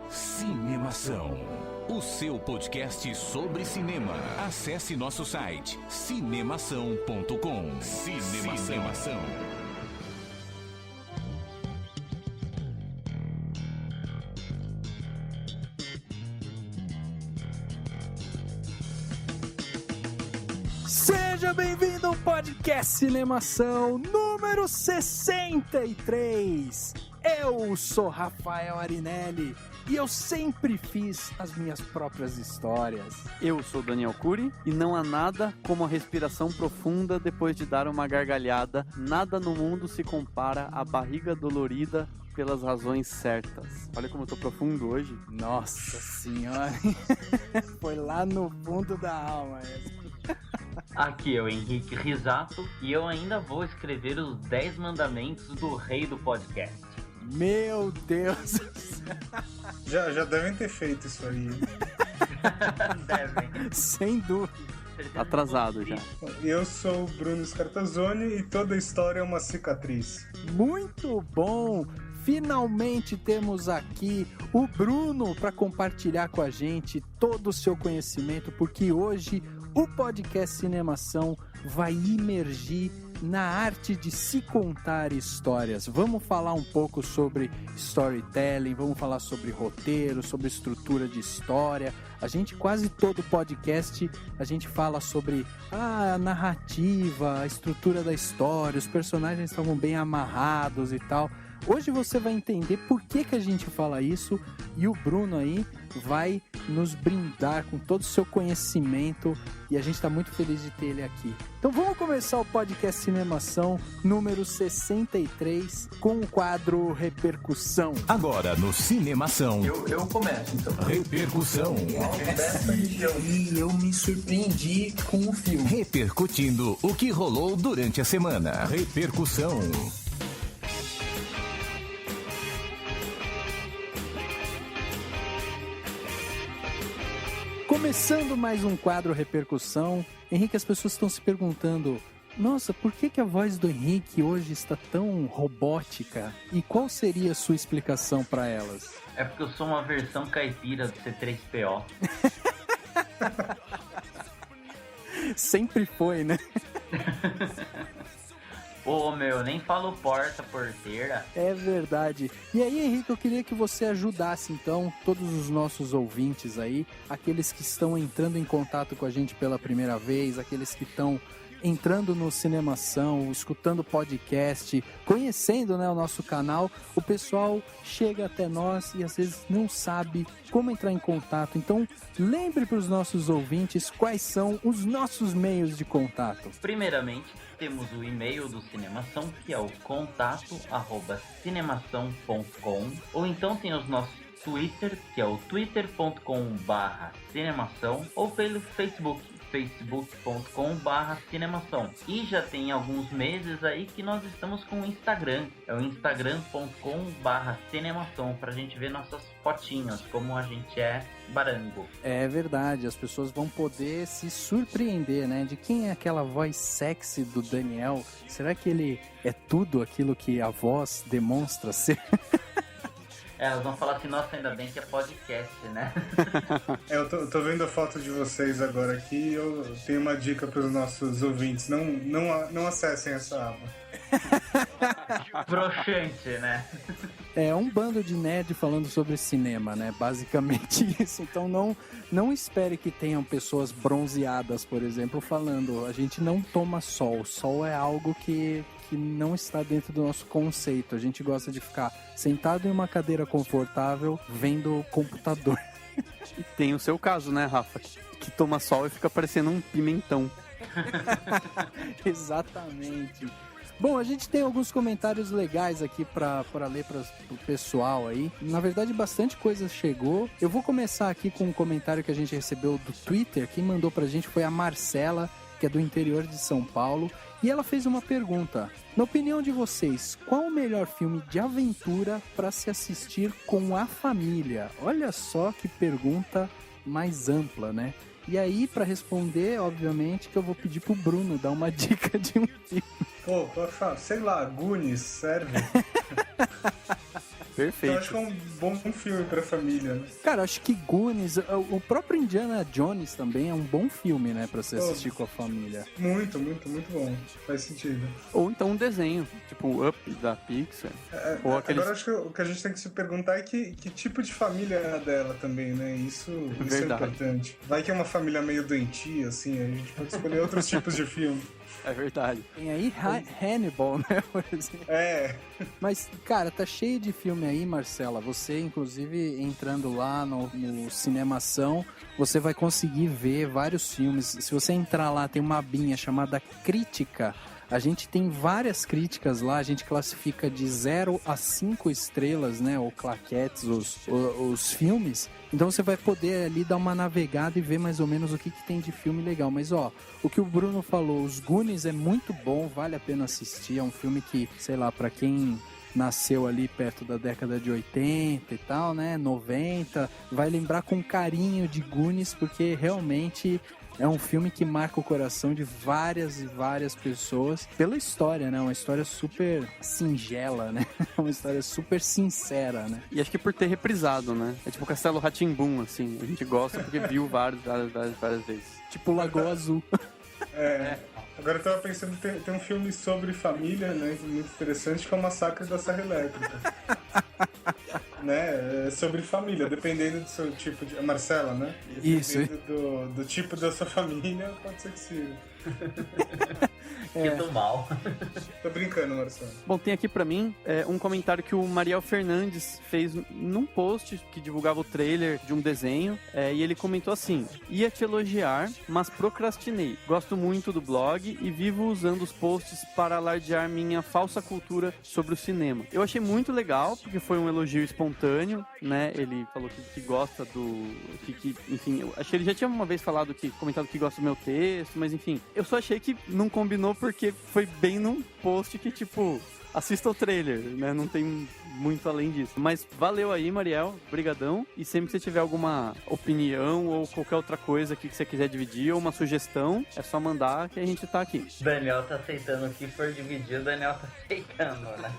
Cinemação, o seu podcast sobre cinema. Acesse nosso site cinemação.com. Cinemação. Seja bem-vindo ao podcast Cinemação número 63. Eu sou Rafael Arinelli e eu sempre fiz as minhas próprias histórias. Eu sou Daniel Cury e não há nada como a respiração profunda depois de dar uma gargalhada. Nada no mundo se compara à barriga dolorida pelas razões certas. Olha como eu tô profundo hoje. Nossa senhora, foi lá no fundo da alma mesmo. Aqui é o Henrique Risato e eu ainda vou escrever os 10 mandamentos do rei do podcast. Meu Deus do céu. Já devem ter feito isso aí. Devem. Sem dúvida. Atrasado já. Eu sou o Bruno Scartazzoni e toda história é uma cicatriz. Muito bom! Finalmente temos aqui o Bruno para compartilhar com a gente todo o seu conhecimento, porque hoje o podcast Cinemação vai imergir na arte de se contar histórias. Vamos falar um pouco sobre storytelling, vamos falar sobre roteiro, sobre estrutura de história. A gente, quase todo podcast, a gente fala sobre a narrativa, a estrutura da história, os personagens estavam bem amarrados e tal. Hoje você vai entender por que a gente fala isso e o Bruno aí vai nos brindar com todo o seu conhecimento e a gente está muito feliz de ter ele aqui. Então vamos começar o podcast Cinemação número 63 com o quadro Repercussão. Agora no Cinemação. Eu começo então. Repercussão. E eu me surpreendi com o filme. Repercutindo o que rolou durante a semana. Repercussão. Começando mais um quadro Repercussão. Henrique, as pessoas estão se perguntando: nossa, por que a voz do Henrique hoje está tão robótica? E qual seria a sua explicação para elas? É porque eu sou uma versão caipira do C3PO. Sempre foi, né? Pô, meu, nem falo porta, porteira. É verdade. E aí, Henrique, eu queria que você ajudasse, então, todos os nossos ouvintes aí, aqueles que estão entrando em contato com a gente pela primeira vez, aqueles que estão entrando no Cinemação, escutando podcast, conhecendo, né, o nosso canal. O pessoal chega até nós e às vezes não sabe como entrar em contato. Então, lembre para os nossos ouvintes quais são os nossos meios de contato. Primeiramente, temos o e-mail do Cinemação, que é o contato@cinemação.com, ou então tem os nossos Twitter, que é o twitter.com/cinemação, ou pelo facebook.com/cinemação. E já tem alguns meses aí que nós estamos com o Instagram, é o instagram.com/cinemação, pra gente ver nossas fotinhas, como a gente é barango. É verdade, as pessoas vão poder se surpreender, né? De quem é aquela voz sexy do Daniel? Será que ele é tudo aquilo que a voz demonstra ser? Elas vão falar assim: nossa, ainda bem que é podcast, né? Eu tô vendo a foto de vocês agora aqui e eu tenho uma dica para os nossos ouvintes. Não acessem essa aba. Broxante, né? É um bando de nerd falando sobre cinema, né? Basicamente isso. Então não espere que tenham pessoas bronzeadas, por exemplo, falando: a gente não toma sol. Sol é algo que não está dentro do nosso conceito. A gente gosta de ficar sentado em uma cadeira confortável vendo o computador. E tem o seu caso, né, Rafa? Que toma sol e fica parecendo um pimentão. Exatamente. Bom, a gente tem alguns comentários legais aqui para ler pro pessoal aí. Na verdade, bastante coisa chegou. Eu vou começar aqui com um comentário que a gente recebeu do Twitter. Quem mandou pra gente foi a Marcela, que é do interior de São Paulo. E ela fez uma pergunta: na opinião de vocês, qual o melhor filme de aventura para se assistir com a família? Olha só que pergunta mais ampla, né? E aí, para responder, obviamente, que eu vou pedir pro Bruno dar uma dica de um filme. Pô, sei lá, Goonies, serve? Perfeito. Eu acho que é um bom filme pra família, né? Cara, acho que Goonies, o próprio Indiana Jones também é um bom filme, né, pra você assistir com a família. Muito, muito, muito bom. Faz sentido. Ou então um desenho, tipo Up da Pixar. Ou aqueles... Agora acho que o que a gente tem que se perguntar é que tipo de família é a dela também, né? Isso é importante. Vai que é uma família meio doentia, assim, a gente pode escolher outros tipos de filme. É verdade. Tem aí Hannibal, né, por exemplo. Mas, cara, tá cheio de filme aí, Marcela. Você, inclusive, entrando lá no Cinemação, você vai conseguir ver vários filmes. Se você entrar lá, tem uma abinha chamada Crítica. A gente tem várias críticas lá, a gente classifica de 0 a 5 estrelas, né, ou claquetes, os filmes. Então você vai poder ali dar uma navegada e ver mais ou menos o que tem de filme legal. Mas ó, o que o Bruno falou, os Goonies é muito bom, vale a pena assistir. É um filme que, sei lá, pra quem nasceu ali perto da década de 80 e tal, né, 90, vai lembrar com carinho de Goonies, porque realmente... é um filme que marca o coração de várias e várias pessoas pela história, né? Uma história super singela, né? Uma história super sincera, né? E acho que por ter reprisado, né? É tipo Castelo Rá-Tim-Bum, assim. A gente gosta porque viu várias vezes. Tipo Lagoa Azul. Agora eu tava pensando, tem um filme sobre família, né? Muito interessante, que é o Massacre da Serra Elétrica. Né? É sobre família, dependendo do seu tipo de... Marcela, né? Isso. Dependendo do tipo da sua família, pode ser que siga. Que do mal. Tô brincando, Marcelo. Bom, tem aqui pra mim um comentário que o Mariel Fernandes fez num post que divulgava o trailer de um desenho, e ele comentou assim: ia te elogiar, mas procrastinei. Gosto muito do blog e vivo usando os posts para alardear minha falsa cultura sobre o cinema. Eu achei muito legal, porque foi um elogio espontâneo, né? Ele falou que gosta do... enfim, eu achei que ele já tinha uma vez comentado que gosta do meu texto, mas enfim, eu só achei que não combinou porque foi bem num post que, tipo, assista o trailer, né? Não tem muito além disso. Mas valeu aí, Mariel. Brigadão. E sempre que você tiver alguma opinião ou qualquer outra coisa aqui que você quiser dividir ou uma sugestão, é só mandar que a gente tá aqui. Daniel tá aceitando o que for dividir, o Daniel tá aceitando, né?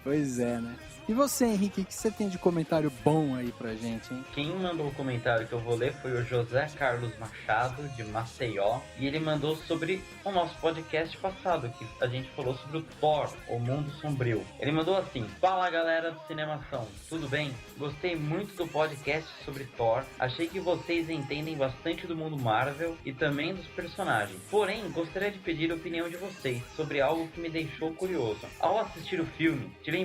Pois é, né? E você, Henrique, o que você tem de comentário bom aí pra gente, hein? Quem mandou o comentário que eu vou ler foi o José Carlos Machado, de Maceió, e ele mandou sobre o nosso podcast passado, que a gente falou sobre o Thor, o Mundo Sombrio. Ele mandou assim: fala galera do Cinemação, tudo bem? Gostei muito do podcast sobre Thor, achei que vocês entendem bastante do mundo Marvel e também dos personagens. Porém, gostaria de pedir a opinião de vocês sobre algo que me deixou curioso. Ao assistir o filme, tive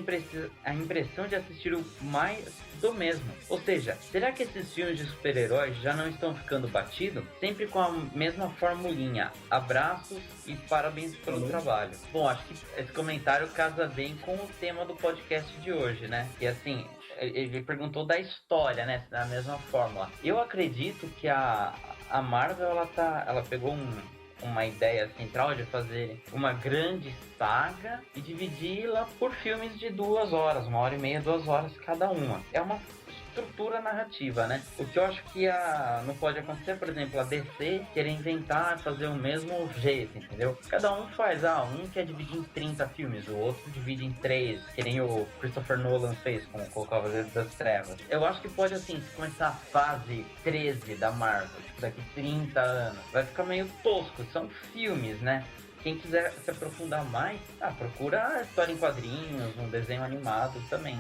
a impressão de assistir o mais do mesmo. Ou seja, será que esses filmes de super-heróis já não estão ficando batidos? Sempre com a mesma formulinha. Abraços e parabéns pelo trabalho. Bom, acho que esse comentário casa bem com o tema do podcast de hoje, né? Que assim, ele perguntou da história, né? Da mesma fórmula. Eu acredito que a Marvel, ela pegou uma ideia central de fazer uma grande saga e dividi-la por filmes de 2 horas, 1h30, 2 horas cada uma. É uma estrutura narrativa, né? O que eu acho que não pode acontecer, por exemplo, a DC querer inventar, fazer o mesmo jeito, entendeu? Cada um faz, um quer dividir em 30 filmes, o outro divide em 3, que nem o Christopher Nolan fez com o Cavaleiro das Trevas. Eu acho que pode, assim, começar a fase 13 da Marvel, tipo, daqui 30 anos, vai ficar meio tosco, são filmes, né? Quem quiser se aprofundar mais, procura a história em quadrinhos, um desenho animado também.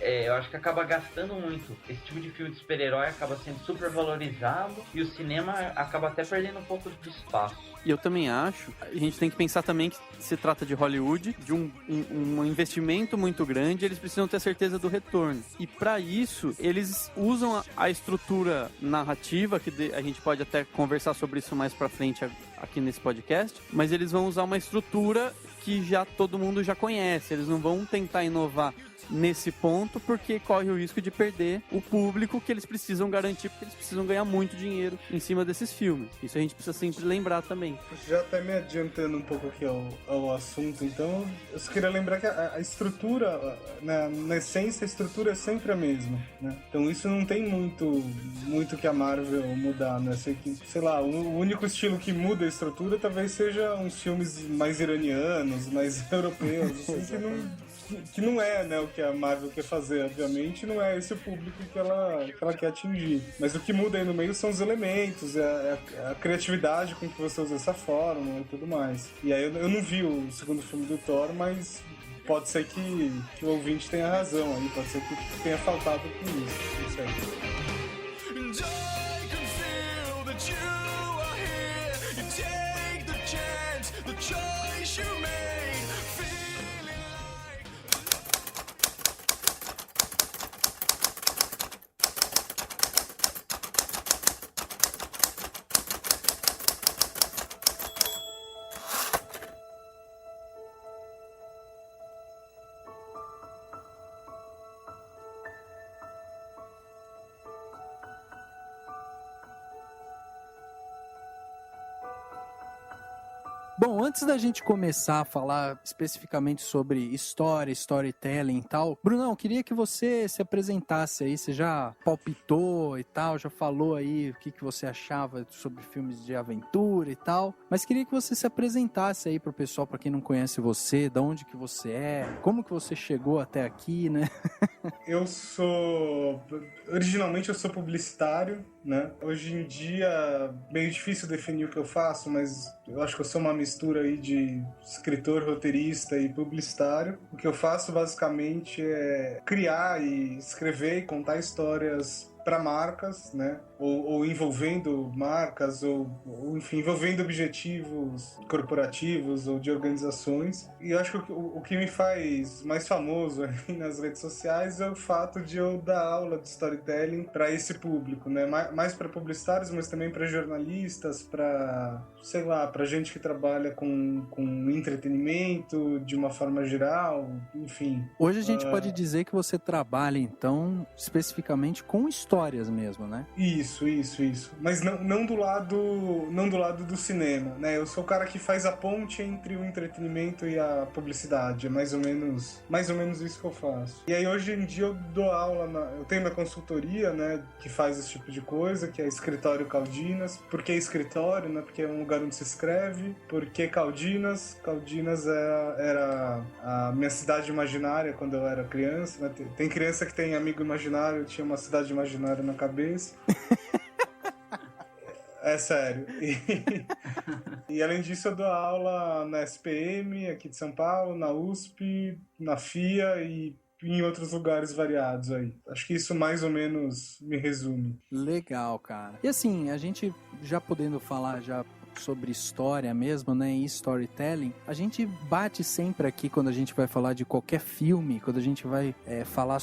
Eu acho que acaba gastando muito. Esse tipo de filme de super-herói acaba sendo super valorizado e o cinema acaba até perdendo um pouco de espaço. E eu também acho, a gente tem que pensar também que se trata de Hollywood, de um investimento muito grande, eles precisam ter certeza do retorno. E para isso, eles usam a estrutura narrativa, que a gente pode até conversar sobre isso mais pra frente aqui nesse podcast, mas eles vão usar uma estrutura que já todo mundo já conhece, eles não vão tentar inovar nesse ponto, porque corre o risco de perder o público que eles precisam garantir, porque eles precisam ganhar muito dinheiro em cima desses filmes. Isso a gente precisa sempre lembrar também. Já até me adiantando um pouco aqui ao assunto, então eu só queria lembrar que a estrutura, na essência, a estrutura é sempre a mesma, né? Então isso não tem muito que a Marvel mudar, né? Sei lá, o único estilo que muda a estrutura talvez seja uns filmes mais iranianos, mais europeus, assim, que não é, né, o que a Marvel quer fazer, obviamente, não é esse o público que ela quer atingir. Mas o que muda aí no meio são os elementos, a criatividade com que você usa essa fórmula e tudo mais. E aí eu não vi o segundo filme do Thor, mas pode ser que o ouvinte tenha razão aí, pode ser que tenha faltado com isso, não sei. Bom, antes da gente começar a falar especificamente sobre história, storytelling e tal, Brunão, queria que você se apresentasse aí, você já palpitou e tal, já falou aí o que você achava sobre filmes de aventura e tal, mas queria que você se apresentasse aí pro pessoal, pra quem não conhece você, de onde que você é, como que você chegou até aqui, né? Originalmente eu sou publicitário, né? Hoje em dia, meio difícil definir o que eu faço, mas eu acho que eu sou uma mistura aí de escritor, roteirista e publicitário. O que eu faço basicamente é criar e escrever e contar histórias para marcas, né? Ou envolvendo marcas, ou enfim, envolvendo objetivos corporativos ou de organizações. E eu acho que o que me faz mais famoso aí nas redes sociais é o fato de eu dar aula de storytelling para esse público, né? Mais para publicitários, mas também para jornalistas, para, sei lá, para gente que trabalha com entretenimento de uma forma geral, enfim. Hoje a gente pode dizer que você trabalha, então, especificamente com histórias mesmo, né? Isso. Mas não do lado do cinema, né? Eu sou o cara que faz a ponte entre o entretenimento e a publicidade. É mais ou menos isso que eu faço. E aí hoje em dia eu dou aula, eu tenho minha consultoria, né? Que faz esse tipo de coisa, que é Escritório Caldinas. Por que escritório, né? Porque é um lugar onde se escreve. Por que Caldinas? Caldinas era a minha cidade imaginária quando eu era criança, né? Tem criança que tem amigo imaginário, eu tinha uma cidade imaginária na cabeça. É sério. E além disso, eu dou aula na SPM, aqui de São Paulo, na USP, na FIA e em outros lugares variados aí. Acho que isso mais ou menos me resume. Legal, cara. E assim, a gente já podendo falar já sobre história mesmo, né, e storytelling, a gente bate sempre aqui quando a gente vai falar de qualquer filme, quando a gente vai falar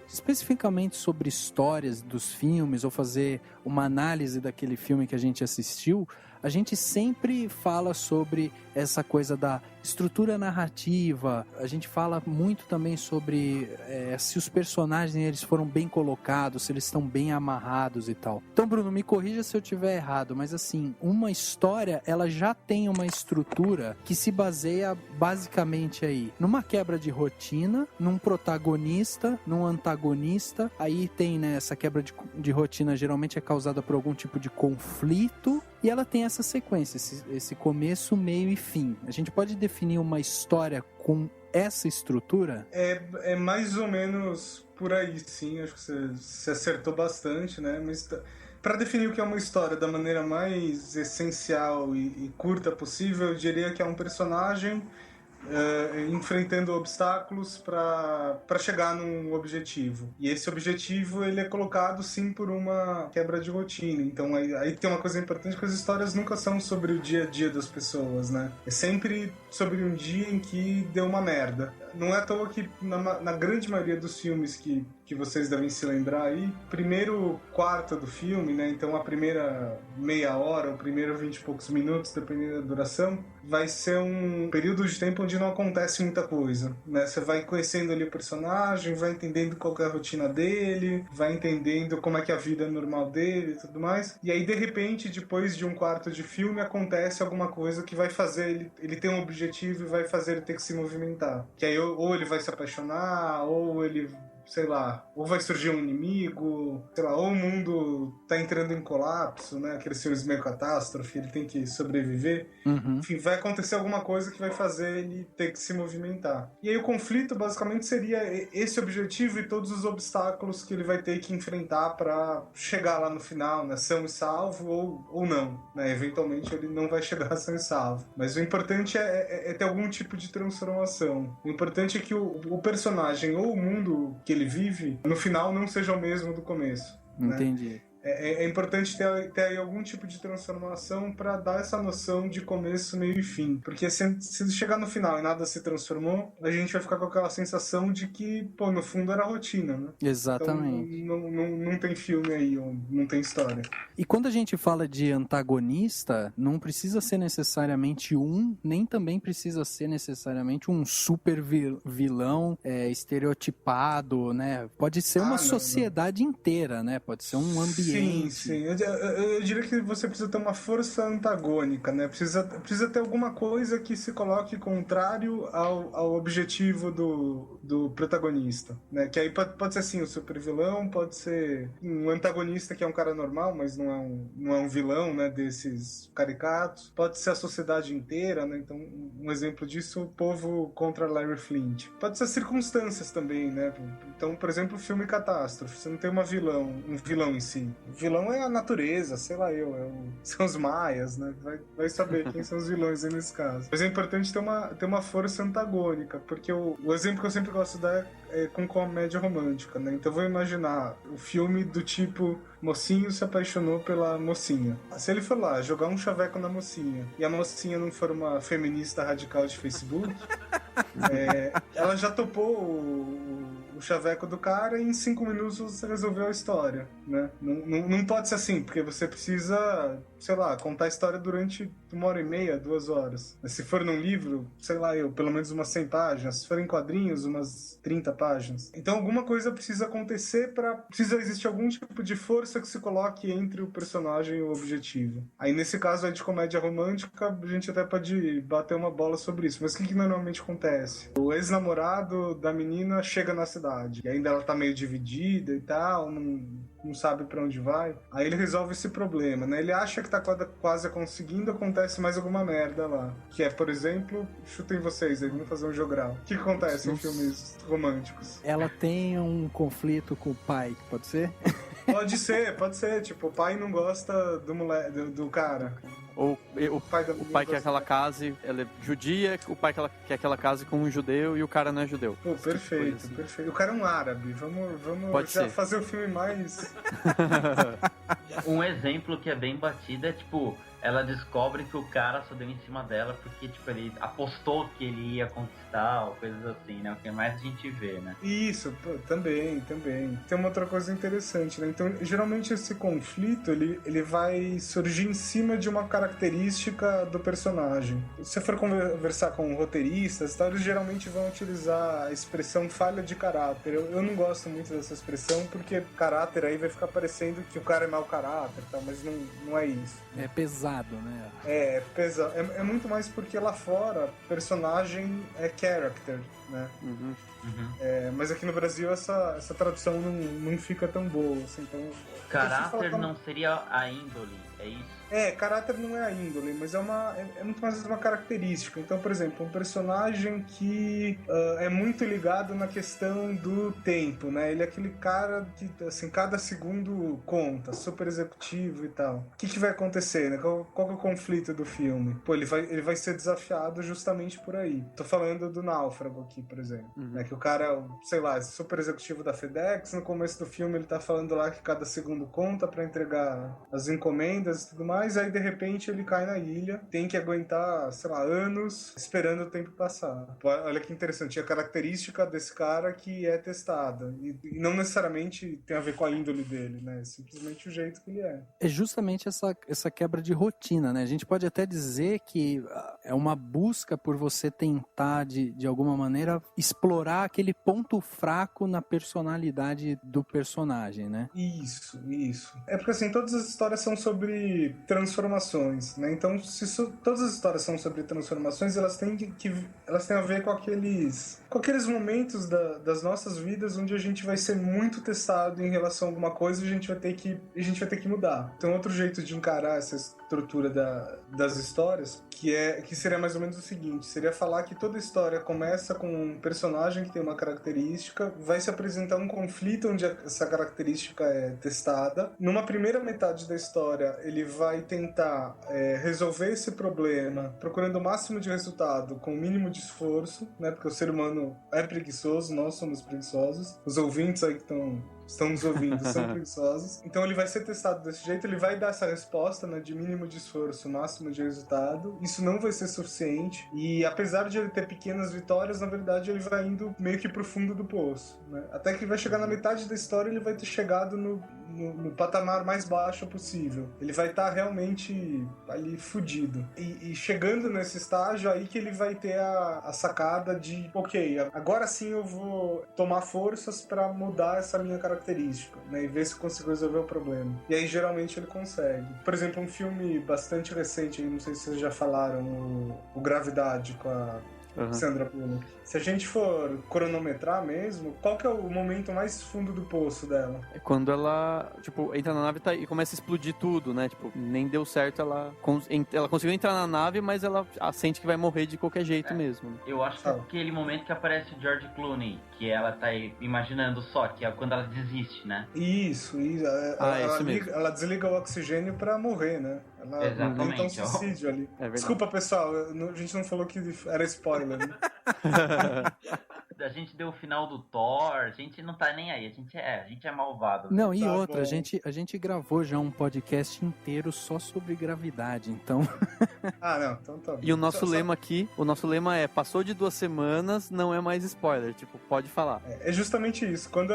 especificamente sobre histórias dos filmes ou fazer uma análise daquele filme que a gente assistiu, a gente sempre fala sobre essa coisa da estrutura narrativa, a gente fala muito também sobre se os personagens eles foram bem colocados, se eles estão bem amarrados e tal. Então, Bruno, me corrija se eu estiver errado, mas assim, uma história, ela já tem uma estrutura que se baseia basicamente aí numa quebra de rotina, num protagonista, num antagonista, aí tem, né, essa quebra de rotina geralmente é causada por algum tipo de conflito, e ela tem essa sequência, esse começo, meio e fim. A gente pode definir uma história com essa estrutura? É mais ou menos por aí, sim. Acho que você acertou bastante, né? Mas para definir o que é uma história da maneira mais essencial e curta possível, eu diria que é um personagem enfrentando obstáculos para chegar num objetivo. E esse objetivo ele é colocado sim por uma quebra de rotina. Então aí tem uma coisa importante, que as histórias nunca são sobre o dia a dia das pessoas, né? É sempre sobre um dia em que deu uma merda. Não é à toa que na grande maioria dos filmes que vocês devem se lembrar aí, primeiro quarto do filme, né? Então a primeira meia hora, o primeiro 20 e poucos minutos, dependendo da duração, vai ser um período de tempo onde não acontece muita coisa, né? Você vai conhecendo ali o personagem, vai entendendo qual que é a rotina dele, vai entendendo como é que é a vida normal dele e tudo mais. E aí, de repente, depois de um quarto de filme, acontece alguma coisa que vai fazer ele ter um objetivo e vai fazer ele ter que se movimentar. Que aí ou ele vai se apaixonar, ou ele... sei lá, ou vai surgir um inimigo, sei lá, ou o mundo tá entrando em colapso, né? Aqueles filmes meio catástrofe, ele tem que sobreviver. Enfim, vai acontecer alguma coisa que vai fazer ele ter que se movimentar. E aí o conflito, basicamente, seria esse objetivo e todos os obstáculos que ele vai ter que enfrentar para chegar lá no final, né? São e salvo ou não, né? Eventualmente ele não vai chegar a são e salvo. Mas o importante é ter algum tipo de transformação. O importante é que o personagem ou o mundo que ele vive, no final não seja o mesmo do começo. Entendi. Né? É importante ter aí algum tipo de transformação para dar essa noção de começo, meio e fim. Porque se chegar no final e nada se transformou, a gente vai ficar com aquela sensação de que, pô, no fundo era rotina, né? Exatamente. Então, não tem filme aí, não tem história. E quando a gente fala de antagonista, não precisa ser necessariamente nem também precisa ser necessariamente um super vilão estereotipado, né? Pode ser uma sociedade inteira, né? Pode ser um ambiente. Sim. Eu diria que você precisa ter uma força antagônica, né? Precisa ter alguma coisa que se coloque contrário ao objetivo do protagonista, né? Que aí pode ser assim, o super vilão, pode ser um antagonista que é um cara normal, mas não é um vilão, né? Desses caricatos. Pode ser a sociedade inteira, né? Então, um exemplo disso, o povo contra Larry Flint. Pode ser circunstâncias também, né? Então, por exemplo, o filme Catástrofe. Você não tem um vilão em si. O vilão é a natureza, sei lá são os maias, né? Vai saber quem são os vilões aí nesse caso. Mas é importante ter uma força antagônica, porque o exemplo que eu sempre gosto de dar é com comédia romântica, né? Então eu vou imaginar o filme do tipo mocinho se apaixonou pela mocinha. Se ele for lá jogar um chaveco na mocinha e a mocinha não for uma feminista radical de Facebook, ela já topou o chaveco do cara e em 5 minutos você resolveu a história, né? Não pode ser assim, porque você precisa, sei lá, contar a história durante 1h30, 2 horas. Se for num livro, sei lá, pelo menos umas 100 páginas. Se for em quadrinhos, umas 30 páginas. Então alguma coisa precisa acontecer precisa existir algum tipo de força que se coloque entre o personagem e o objetivo. Aí nesse caso aí de comédia romântica, a gente até pode bater uma bola sobre isso. Mas o que normalmente acontece? O ex-namorado da menina chega na cidade e ainda ela tá meio dividida e tal, não sabe pra onde vai. Aí ele resolve esse problema, né? Ele acha que tá quase conseguindo, acontece mais alguma merda lá. Que é, por exemplo, chutem vocês aí, vamos fazer um jogral. O que acontece em filmes românticos? Ela tem um conflito com o pai, pode ser? Pode ser. Tipo, o pai não gosta do cara. Ou o pai quer que ela case, ela é judia, o pai quer que ela case com um judeu e o cara não é judeu. Pô, perfeito, assim. Perfeito. O cara é um árabe, vamos já fazer o filme mais... Um exemplo que é bem batido é, tipo, ela descobre que o cara só deu em cima dela porque, tipo, ele apostou que ele ia conquistar, ou coisas assim, né? O que mais a gente vê, né? Isso, também. Tem uma outra coisa interessante, né? Então, geralmente esse conflito, ele vai surgir em cima de uma característica do personagem. Se você for conversar com roteiristas, eles geralmente vão utilizar a expressão falha de caráter. Eu não gosto muito dessa expressão, porque caráter aí vai ficar parecendo que o cara é mau caráter, tá? Mas não é isso. É pesado, né? É pesado. É muito mais porque lá fora, personagem é character, né? Mas aqui no Brasil essa tradução não fica tão boa, assim, então... Caráter não seria a índole, é isso? Caráter não é a índole, mas é muito mais uma característica. Então, por exemplo, um personagem que é muito ligado na questão do tempo, né? Ele é aquele cara que, assim, cada segundo conta, super executivo e tal. O que vai acontecer, né? Qual que é o conflito do filme? Pô, ele vai ser desafiado justamente por aí. Tô falando do Náufrago aqui, por exemplo. Né? Que o cara, sei lá, é super executivo da FedEx, no começo do filme ele tá falando lá que cada segundo conta pra entregar as encomendas e tudo mais. mais, aí de repente ele cai na ilha, tem que aguentar, sei lá, anos esperando o tempo passar. Olha que interessante, a característica desse cara que é testada, e não necessariamente tem a ver com a índole dele, né? É simplesmente o jeito que ele é. É justamente essa quebra de rotina, né? A gente pode até dizer que é uma busca por você tentar, de alguma maneira, explorar aquele ponto fraco na personalidade do personagem, né? Isso. É porque, assim, todas as histórias são sobre transformações, né? Então, todas as histórias são sobre transformações, elas têm a ver com aqueles momentos das nossas vidas onde a gente vai ser muito testado em relação a alguma coisa e a gente vai ter que mudar. Então, outro jeito de encarar essa estrutura das histórias, que seria mais ou menos o seguinte, seria falar que toda história começa com um personagem que tem uma característica, vai se apresentar um conflito onde essa característica é testada. Numa primeira metade da história, ele vai tentar resolver esse problema, procurando o máximo de resultado com o mínimo de esforço, né? Porque o ser humano é preguiçoso, nós somos preguiçosos. Os ouvintes aí que estão nos ouvindo são preguiçosos. Então ele vai ser testado desse jeito, ele vai dar essa resposta, né, de mínimo de esforço, máximo de resultado. Isso não vai ser suficiente. E apesar de ele ter pequenas vitórias, na verdade ele vai indo meio que pro fundo do poço, né? Até que vai chegar na metade da história, ele vai ter chegado no patamar mais baixo possível. Ele vai estar realmente ali fudido. E chegando nesse estágio aí que ele vai ter a sacada de, ok, agora sim eu vou tomar forças para mudar essa minha característica, né, e ver se eu consigo resolver o problema. E aí geralmente ele consegue. Por exemplo, um filme bastante recente, não sei se vocês já falaram, o Gravidade, com a Sandra Bullock. Se a gente for cronometrar mesmo, qual que é o momento mais fundo do poço dela? É quando ela, entra na nave e começa a explodir tudo, né? Nem deu certo, ela conseguiu entrar na nave, mas ela sente que vai morrer de qualquer jeito mesmo. Né? Eu acho que é aquele momento que aparece o George Clooney, que ela tá imaginando só, que é quando ela desiste, né? Isso. Ela desliga o oxigênio pra morrer, né? Ela Exatamente. tenta um suicídio ali. Desculpa, pessoal, a gente não falou que era spoiler, né? A gente deu o final do Thor, a gente não tá nem aí, a gente é malvado. Não, e outra, a gente gravou já um podcast inteiro só sobre gravidade, então... Então tá bom. E o nosso lema aqui, é, passou de 2 semanas, não é mais spoiler, pode falar. É justamente isso, quando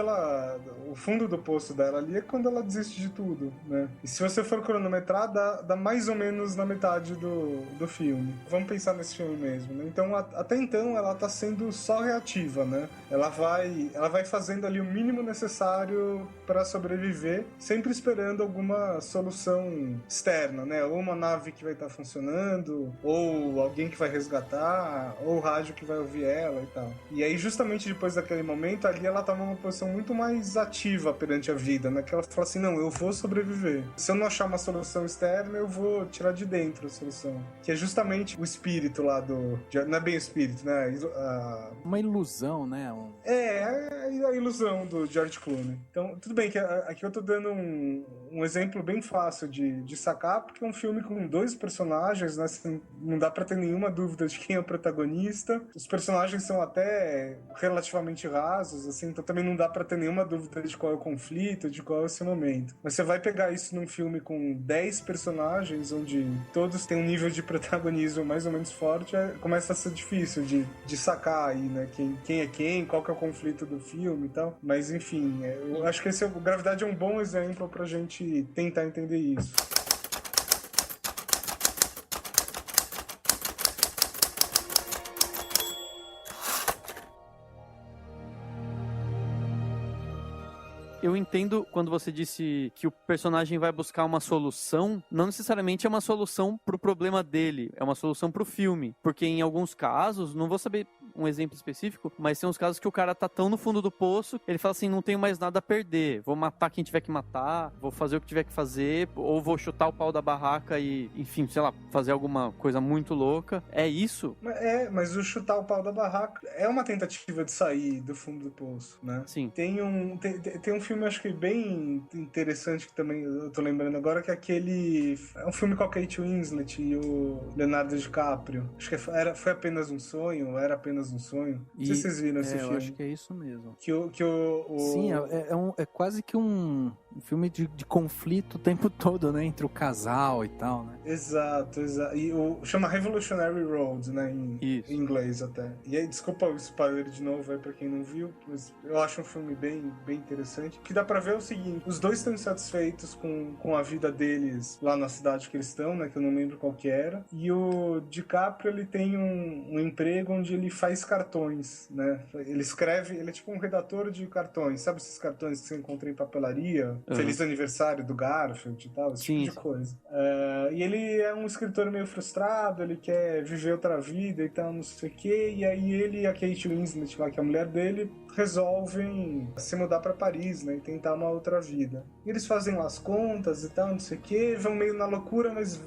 o fundo do poço dela ali é quando ela desiste de tudo, né? E se você for cronometrar, dá mais ou menos na metade do filme. Vamos pensar nesse filme mesmo, né? Então, até então, ela tá sendo só reativa, né? Ela vai fazendo ali o mínimo necessário para sobreviver, sempre esperando alguma solução externa, né? Ou uma nave que vai estar funcionando, ou alguém que vai resgatar, ou o rádio que vai ouvir ela e tal. E aí, justamente depois daquele momento, ali ela tá numa posição muito mais ativa perante a vida, né? Que ela fala assim, não, eu vou sobreviver. Se eu não achar uma solução externa, eu vou tirar de dentro a solução. Que é justamente o espírito lá não é bem o espírito, né? Uma ilusão, né? É a ilusão do George Clooney. Então, tudo bem que aqui eu tô dando um exemplo bem fácil de sacar, porque é um filme com 2 personagens, né? Não dá pra ter nenhuma dúvida de quem é o protagonista. Os personagens são até relativamente rasos, assim, então também não dá pra ter nenhuma dúvida de qual é o conflito, de qual é esse momento. Mas você vai pegar isso num filme com 10 personagens, onde todos têm um nível de protagonismo mais ou menos forte, começa a ser difícil de sacar aí, né? Quem é quem, qual que é o conflito do filme e tal. Mas, enfim, eu acho que o Gravidade é um bom exemplo pra gente tentar entender isso. Eu entendo quando você disse que o personagem vai buscar uma solução, não necessariamente é uma solução pro problema dele, é uma solução pro filme. Porque em alguns casos, não vou saber um exemplo específico, mas tem uns casos que o cara tá tão no fundo do poço, ele fala assim, não tenho mais nada a perder, vou matar quem tiver que matar, vou fazer o que tiver que fazer, ou vou chutar o pau da barraca e, enfim, sei lá, fazer alguma coisa muito louca. É isso? Mas o chutar o pau da barraca é uma tentativa de sair do fundo do poço, né? Sim. Tem um filme, acho que bem interessante, que também eu tô lembrando agora, que é aquele... É um filme com a Kate Winslet e o Leonardo DiCaprio. Acho que foi apenas um sonho, ou era apenas um sonho. Não sei se vocês viram esse filme. Eu acho que é isso mesmo. Que Sim, é quase que um Um filme de conflito o tempo todo, né? Entre o casal e tal, né? Exato. E chama Revolutionary Road, né? Em inglês até. E aí, desculpa o spoiler de novo aí pra quem não viu, mas eu acho um filme bem interessante. O que dá pra ver é o seguinte, os dois estão insatisfeitos com a vida deles lá na cidade que eles estão, né? Que eu não lembro qual que era. E o DiCaprio, ele tem um emprego onde ele faz cartões, né? Ele escreve, ele é tipo um redator de cartões. Sabe esses cartões que você encontra em papelaria? Feliz aniversário do Garfield e tal, esse tipo de coisa. E ele é um escritor meio frustrado, ele quer viver outra vida e tal, não sei o quê. E aí ele e a Kate Winslet, lá, que é a mulher dele, resolvem se mudar pra Paris, né? E tentar uma outra vida. E eles fazem lá as contas e tal, não sei o quê, vão meio na loucura, mas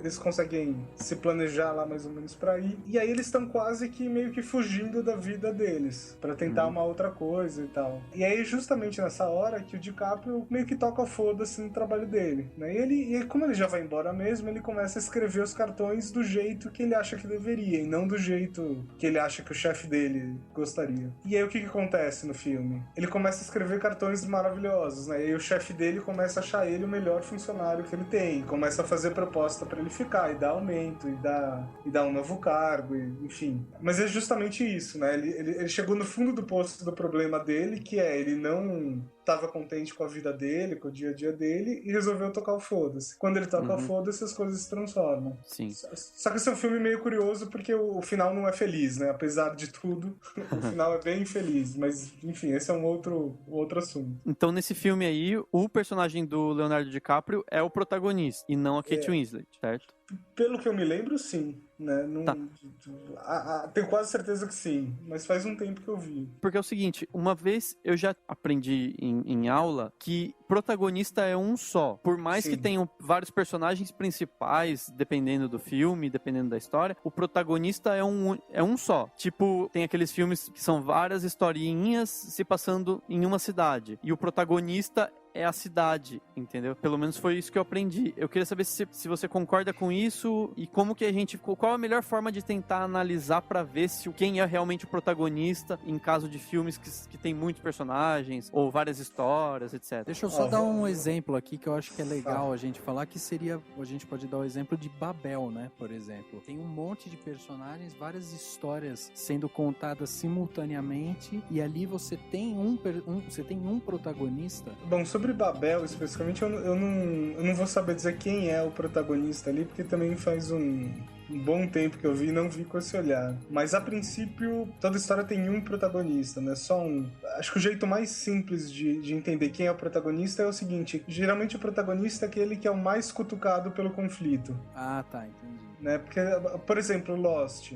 eles conseguem se planejar lá mais ou menos pra ir. E aí eles estão quase que meio que fugindo da vida deles pra tentar uma outra coisa e tal. E aí justamente nessa hora que o DiCaprio meio que toca foda-se no trabalho dele, né? E como ele já vai embora mesmo, ele começa a escrever os cartões do jeito que ele acha que deveria, e não do jeito que ele acha que o chefe dele gostaria. E aí o que acontece no filme? Ele começa a escrever cartões maravilhosos, né? E aí o chefe dele começa a achar ele o melhor funcionário que ele tem, começa a fazer proposta pra ele ficar, e dar aumento, e dar um novo cargo, enfim. Mas é justamente isso, né? Ele chegou no fundo do poço do problema dele, que é, ele não estava contente com a vida dele, com o dia a dia dele, e resolveu tocar o foda-se. Quando ele toca o foda-se, as coisas se transformam. Sim. Só que esse é um filme meio curioso, porque o final não é feliz, né? Apesar de tudo, o final é bem infeliz. Mas, enfim, esse é um outro assunto. Então, nesse filme aí, o personagem do Leonardo DiCaprio é o protagonista, e não a Kate Winslet, certo? Pelo que eu me lembro, sim. Né? Não, tenho quase certeza que sim, mas faz um tempo que eu vi. Porque é o seguinte, uma vez eu já aprendi em aula que protagonista é um só. Por mais que tenham vários personagens principais, dependendo do filme, dependendo da história, o protagonista é um só. Tipo, tem aqueles filmes que são várias historinhas se passando em uma cidade. E o protagonista é a cidade, entendeu? Pelo menos foi isso que eu aprendi. Eu queria saber se você concorda com isso e como que a gente... Qual a melhor forma de tentar analisar pra ver quem é realmente o protagonista em caso de filmes que tem muitos personagens ou várias histórias, etc. Deixa eu só dar um exemplo aqui que eu acho que é legal a gente falar, que seria... A gente pode dar o exemplo de Babel, né? Por exemplo. Tem um monte de personagens, várias histórias sendo contadas simultaneamente e ali você tem um protagonista. Bom, sobre Babel, especificamente, eu não vou saber dizer quem é o protagonista ali, porque também faz um bom tempo que eu vi e não vi com esse olhar. Mas, a princípio, toda história tem um protagonista, né? Só um. Acho que o jeito mais simples de entender quem é o protagonista é o seguinte: geralmente o protagonista é aquele que é o mais cutucado pelo conflito. Ah, tá, entendi. Né? Porque, por exemplo, Lost,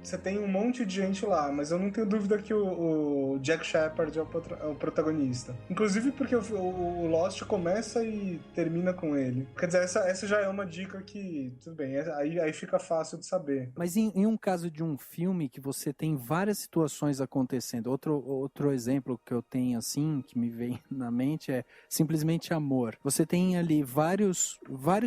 você tem um monte de gente lá, mas eu não tenho dúvida que o Jack Shephard é o protagonista. Inclusive porque o Lost começa e termina com ele. Quer dizer, essa já é uma dica que, tudo bem, aí fica fácil de saber. Mas em um caso de um filme que você tem várias situações acontecendo, outro exemplo que eu tenho assim, que me vem na mente é simplesmente Amor. Você tem ali vários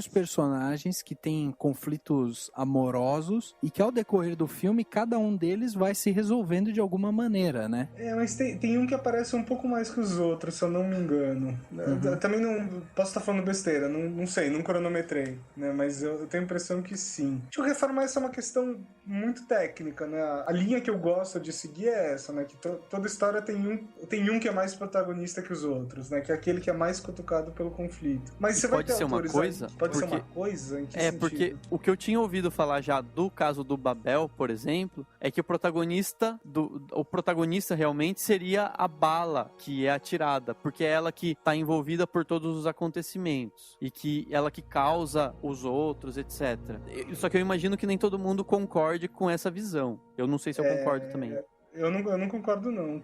personagens que têm conflitos amorosos e que ao decorrer do filme cada um deles vai se resolvendo de alguma maneira, né? Mas tem um que aparece um pouco mais que os outros, se eu não me engano. Eu também não... Posso estar falando besteira, não sei, não cronometrei, né? Mas eu tenho a impressão que sim. De qualquer forma, essa é uma questão muito técnica, né? A linha que eu gosto de seguir é essa, né? Que toda história tem um que é mais protagonista que os outros, né? Que é aquele que é mais cutucado pelo conflito. Mas você vai ter autores... Pode ser uma coisa? Em que sentido? Porque o que eu tinha ouvido falar já do caso do Babel, por exemplo, é que o protagonista realmente seria a bala que é atirada, porque é ela que está envolvida por todos os acontecimentos e que ela que causa os outros, etc. Só que eu imagino que nem todo mundo concorde com essa visão. Eu não sei se eu concordo também. Eu não concordo, não.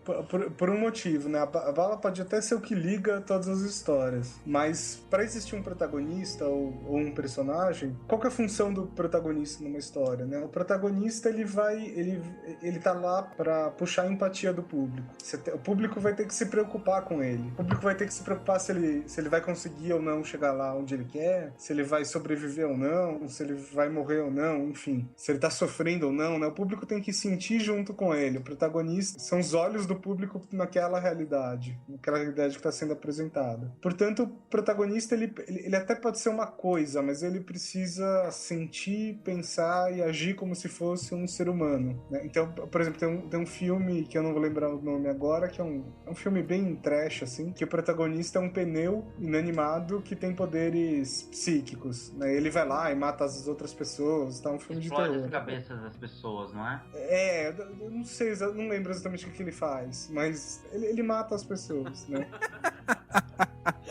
Por um motivo, né? A bala pode até ser o que liga todas as histórias. Mas, para existir um protagonista ou um personagem, qual que é a função do protagonista numa história, né? O protagonista, ele tá lá para puxar a empatia do público. O público vai ter que se preocupar com ele. O público vai ter que se preocupar se ele vai conseguir ou não chegar lá onde ele quer, se ele vai sobreviver ou não, se ele vai morrer ou não, enfim. Se ele tá sofrendo ou não, né? O público tem que sentir junto com ele. O protagonista são os olhos do público naquela realidade que está sendo apresentada. Portanto, o protagonista, ele até pode ser uma coisa, mas ele precisa sentir, pensar e agir como se fosse um ser humano, né? Então, por exemplo, tem um filme que eu não vou lembrar o nome agora, que é um filme bem trash, assim, que o protagonista é um pneu inanimado que tem poderes psíquicos, né? Ele vai lá e mata as outras pessoas, tá? Um filme de terror. Explode as cabeças das pessoas, não é? Eu não sei, eu não lembro exatamente o que ele faz, mas ele mata as pessoas, né?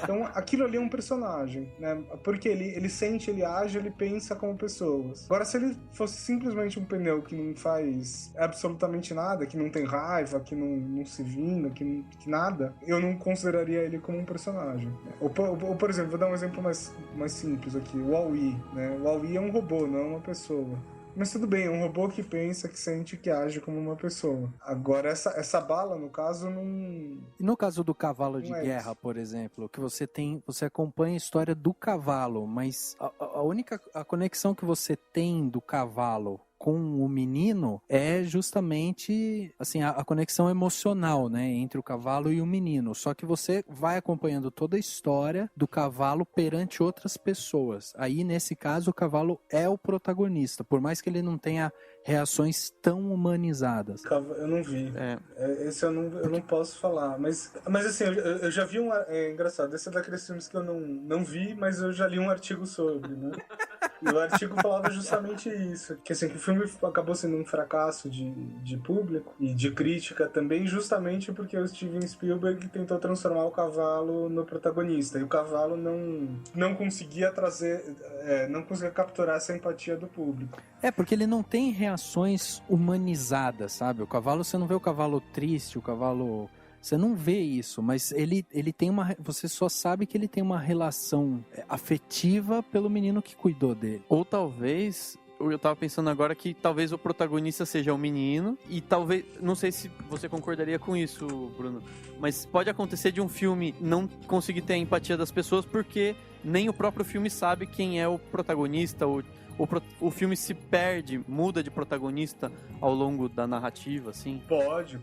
Então, aquilo ali é um personagem, né? Porque ele sente, ele age, ele pensa como pessoas. Agora, se ele fosse simplesmente um pneu que não faz absolutamente nada, que não tem raiva, que não se vinga, que nada, eu não consideraria ele como um personagem. Né? Ou, por exemplo, vou dar um exemplo mais simples aqui. O Wall-E, né? O Wall-E é um robô, não é uma pessoa. Mas tudo bem, é um robô que pensa, que sente, que age como uma pessoa. Agora, essa bala, no caso, não... E no caso do cavalo de guerra, isso. por exemplo, que você acompanha a história do cavalo, mas a conexão que você tem do cavalo com o menino é justamente assim, a conexão emocional, né, entre o cavalo e o menino. Só que você vai acompanhando toda a história do cavalo perante outras pessoas. Aí, nesse caso, o cavalo é o protagonista, por mais que ele não tenha reações tão humanizadas. Eu não vi. Esse eu não posso falar. Mas assim, eu já vi é engraçado, esse é daqueles filmes que eu não vi, mas eu já li um artigo sobre, né? E o artigo falava justamente isso. Que assim, que o filme acabou sendo um fracasso de público e de crítica também, justamente porque o Steven Spielberg tentou transformar o cavalo no protagonista. E o cavalo não conseguia não conseguia capturar essa empatia do público. Porque ele não tem reações humanizadas, sabe? O cavalo, você não vê o cavalo triste, o cavalo... Você não vê isso, mas ele tem você só sabe que ele tem uma relação afetiva pelo menino que cuidou dele. Ou talvez... Eu tava pensando agora que talvez o protagonista seja o menino e talvez, não sei se você concordaria com isso, Bruno, mas pode acontecer de um filme não conseguir ter a empatia das pessoas porque nem o próprio filme sabe quem é o protagonista, o filme se perde, muda de protagonista ao longo da narrativa, assim? Pode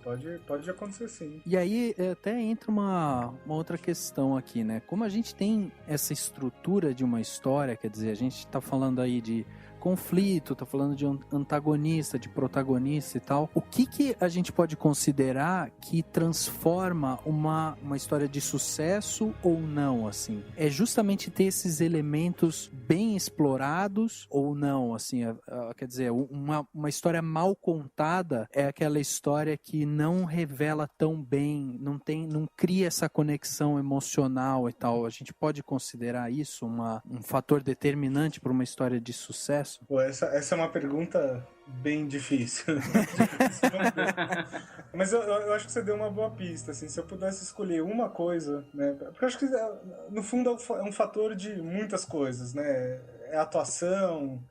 acontecer, sim. E aí até entra uma outra questão aqui, né? Como a gente tem essa estrutura de uma história, quer dizer, a gente tá falando aí de conflito, tá falando de antagonista, de protagonista e tal. O que a gente pode considerar que transforma uma história de sucesso ou não, assim? É justamente ter esses elementos bem explorados ou não, assim? Quer dizer, uma história mal contada é aquela história que não revela tão bem, não cria essa conexão emocional e tal. A gente pode considerar isso um fator determinante para uma história de sucesso? Pô, essa é uma pergunta bem difícil. Mas eu acho que você deu uma boa pista, assim, se eu pudesse escolher uma coisa, né? Porque eu acho que no fundo é um fator de muitas coisas, né? É a atuação,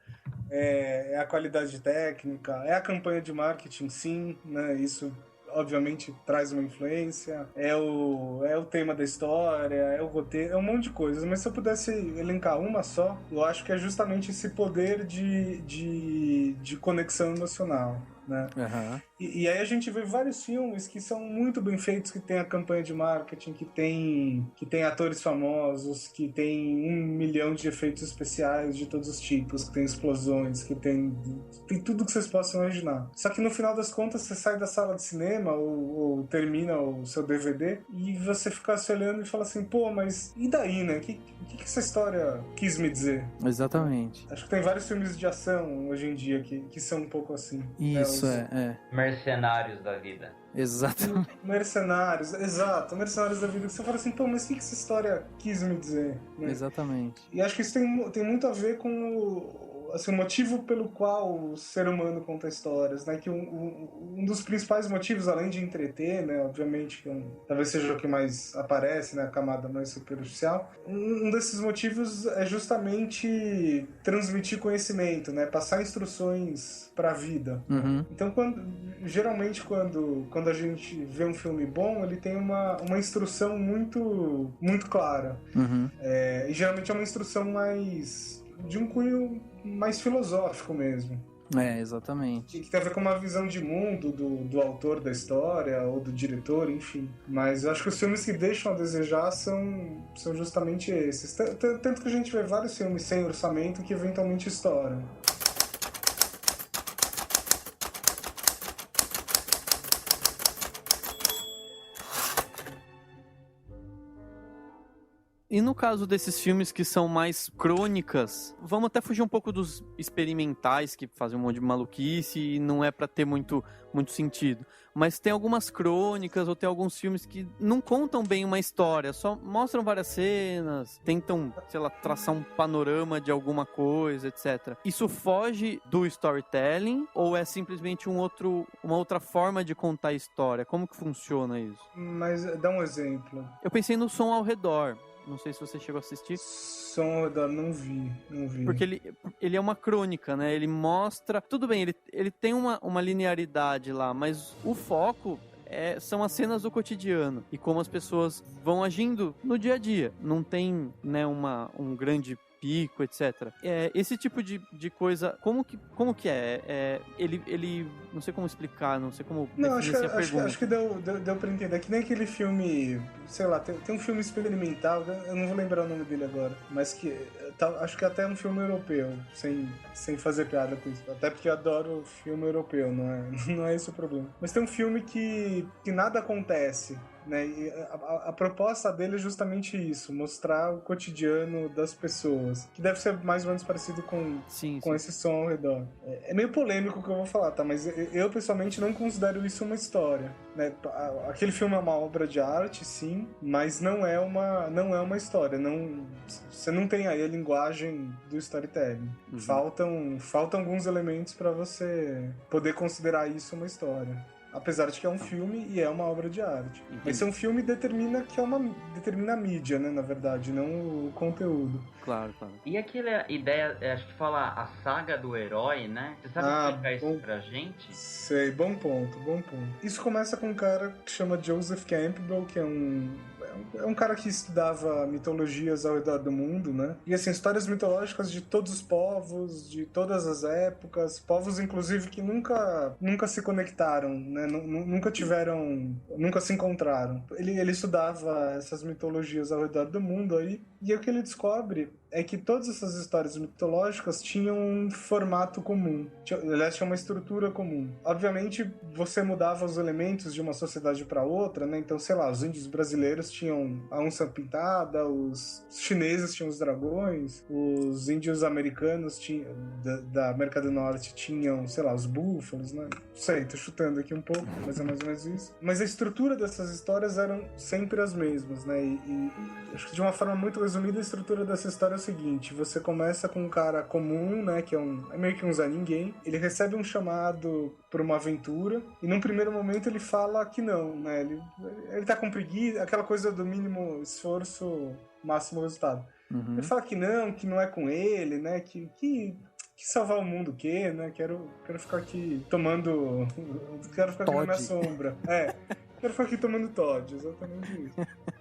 é a qualidade técnica, é a campanha de marketing, sim, né? Isso obviamente traz uma influência, é o tema da história, é o roteiro, é um monte de coisas, mas se eu pudesse elencar uma só, eu acho que é justamente esse poder de conexão emocional, né? Uhum. E aí a gente vê vários filmes que são muito bem feitos, que tem a campanha de marketing, que tem atores famosos, que tem 1 milhão de efeitos especiais de todos os tipos, que tem explosões, que tem tudo que vocês possam imaginar. Só que no final das contas você sai da sala de cinema ou termina o seu DVD e você fica se olhando e fala assim, pô, mas e daí, né? O que essa história quis me dizer? Exatamente. Acho que tem vários filmes de ação hoje em dia que são um pouco assim. Isso, Mercenários da vida. Exatamente. Mercenários da vida. Que você fala assim, pô, mas o que essa história quis me dizer? Né? Exatamente. E acho que isso tem muito a ver com o motivo pelo qual o ser humano conta histórias, né? Que um dos principais motivos, além de entreter, né? Obviamente, que talvez seja o que mais aparece, né? A camada mais superficial. Um desses motivos é justamente transmitir conhecimento, né? Passar instruções para a vida. Uhum. Então, geralmente, quando a gente vê um filme bom, ele tem uma instrução muito, muito clara. Uhum. E geralmente é uma instrução de um cunho mais filosófico mesmo. Exatamente. Que tem a ver com uma visão de mundo do autor da história ou do diretor, enfim. Mas eu acho que os filmes que deixam a desejar são justamente esses. Tanto que a gente vê vários filmes sem orçamento que eventualmente estouram. E no caso desses filmes que são mais crônicas, vamos até fugir um pouco dos experimentais que fazem um monte de maluquice e não é pra ter muito sentido. Mas tem algumas crônicas ou tem alguns filmes que não contam bem uma história, só mostram várias cenas, tentam, sei lá, traçar um panorama de alguma coisa, etc. Isso foge do storytelling ou é simplesmente uma outra forma de contar a história? Como que funciona isso? Mas dá um exemplo. Eu pensei no Som ao Redor. Não sei se você chegou a assistir. Som ao Redor, não vi. Porque ele é uma crônica, né? Ele mostra... Tudo bem, ele tem uma linearidade lá, mas o foco são as cenas do cotidiano e como as pessoas vão agindo no dia a dia. Não tem, né, um grande pico, etc. Esse tipo de coisa, como que é? Ele não sei como explicar, não sei como definir essa pergunta. Acho que deu pra entender. Que nem aquele filme, sei lá, tem um filme experimental, eu não vou lembrar o nome dele agora, mas que acho que até é um filme europeu, sem fazer piada com isso. Até porque eu adoro filme europeu, não é esse o problema. Mas tem um filme que nada acontece, né? E a proposta dele é justamente isso, mostrar o cotidiano das pessoas, que deve ser mais ou menos parecido com esse Som ao Redor. É meio polêmico o que eu vou falar, tá? Mas eu pessoalmente não considero isso uma história, né? Aquele filme é uma obra de arte, sim, mas não é uma história. Você não tem aí a linguagem do storytelling. Faltam alguns elementos para você poder considerar isso uma história. Apesar de que é um filme e é uma obra de arte. Entendi. Mas ser um filme determina a mídia, né, na verdade, não o conteúdo. Claro. E aquela ideia, acho que fala a saga do herói, né? Você sabe explicar isso pra gente? Sei, bom ponto. Isso começa com um cara que chama Joseph Campbell, que é um cara que estudava mitologias ao redor do mundo, né? E assim, histórias mitológicas de todos os povos, de todas as épocas, povos inclusive que nunca se conectaram, né? Nunca se encontraram. Ele estudava essas mitologias ao redor do mundo aí, e o que ele descobre é que todas essas histórias mitológicas tinham um formato comum. Aliás, tinha uma estrutura comum. Obviamente, você mudava os elementos de uma sociedade para outra, né? Então, sei lá, os índios brasileiros tinham a onça pintada, os chineses tinham os dragões, os índios americanos da América do Norte tinham, sei lá, os búfalos, né? Não sei, tô chutando aqui um pouco, mas é mais ou menos isso. Mas a estrutura dessas histórias eram sempre as mesmas, né? E acho que de uma forma muito resumida, a estrutura dessa história é o seguinte: você começa com um cara comum, né, que é meio que um Zé Ninguém. Ele recebe um chamado para uma aventura e num primeiro momento ele fala que não, né? Ele tá com preguiça, aquela coisa do mínimo esforço, máximo resultado. Ele fala que não é com ele, né? Que salvar o mundo o quê, né? Quero ficar aqui tomando... Quero ficar aqui na minha sombra. Quero ficar aqui tomando Todd, exatamente isso.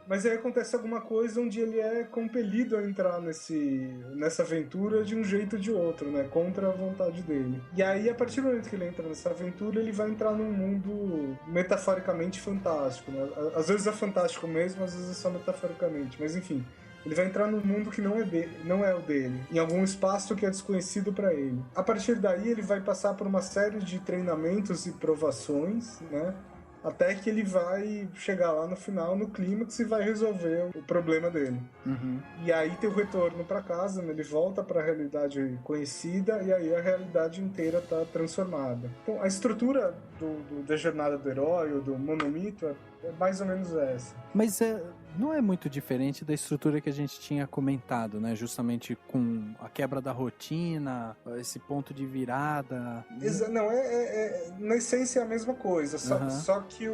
Mas aí acontece alguma coisa onde ele é compelido a entrar nessa aventura de um jeito ou de outro, né? Contra a vontade dele. E aí, a partir do momento que ele entra nessa aventura, ele vai entrar num mundo metaforicamente fantástico, né? Às vezes é fantástico mesmo, às vezes é só metaforicamente. Mas enfim, ele vai entrar num mundo que não é o dele, em algum espaço que é desconhecido para ele. A partir daí, ele vai passar por uma série de treinamentos e provações, né? Até que ele vai chegar lá no final, no clímax, e vai resolver o problema dele. E aí tem o retorno para casa, né? Ele volta para a realidade conhecida e aí a realidade inteira tá transformada. Então a estrutura da jornada do herói ou do monomito é mais ou menos essa. Mas não é muito diferente da estrutura que a gente tinha comentado, né? Justamente com a quebra da rotina, esse ponto de virada. Não, na essência é a mesma coisa, só que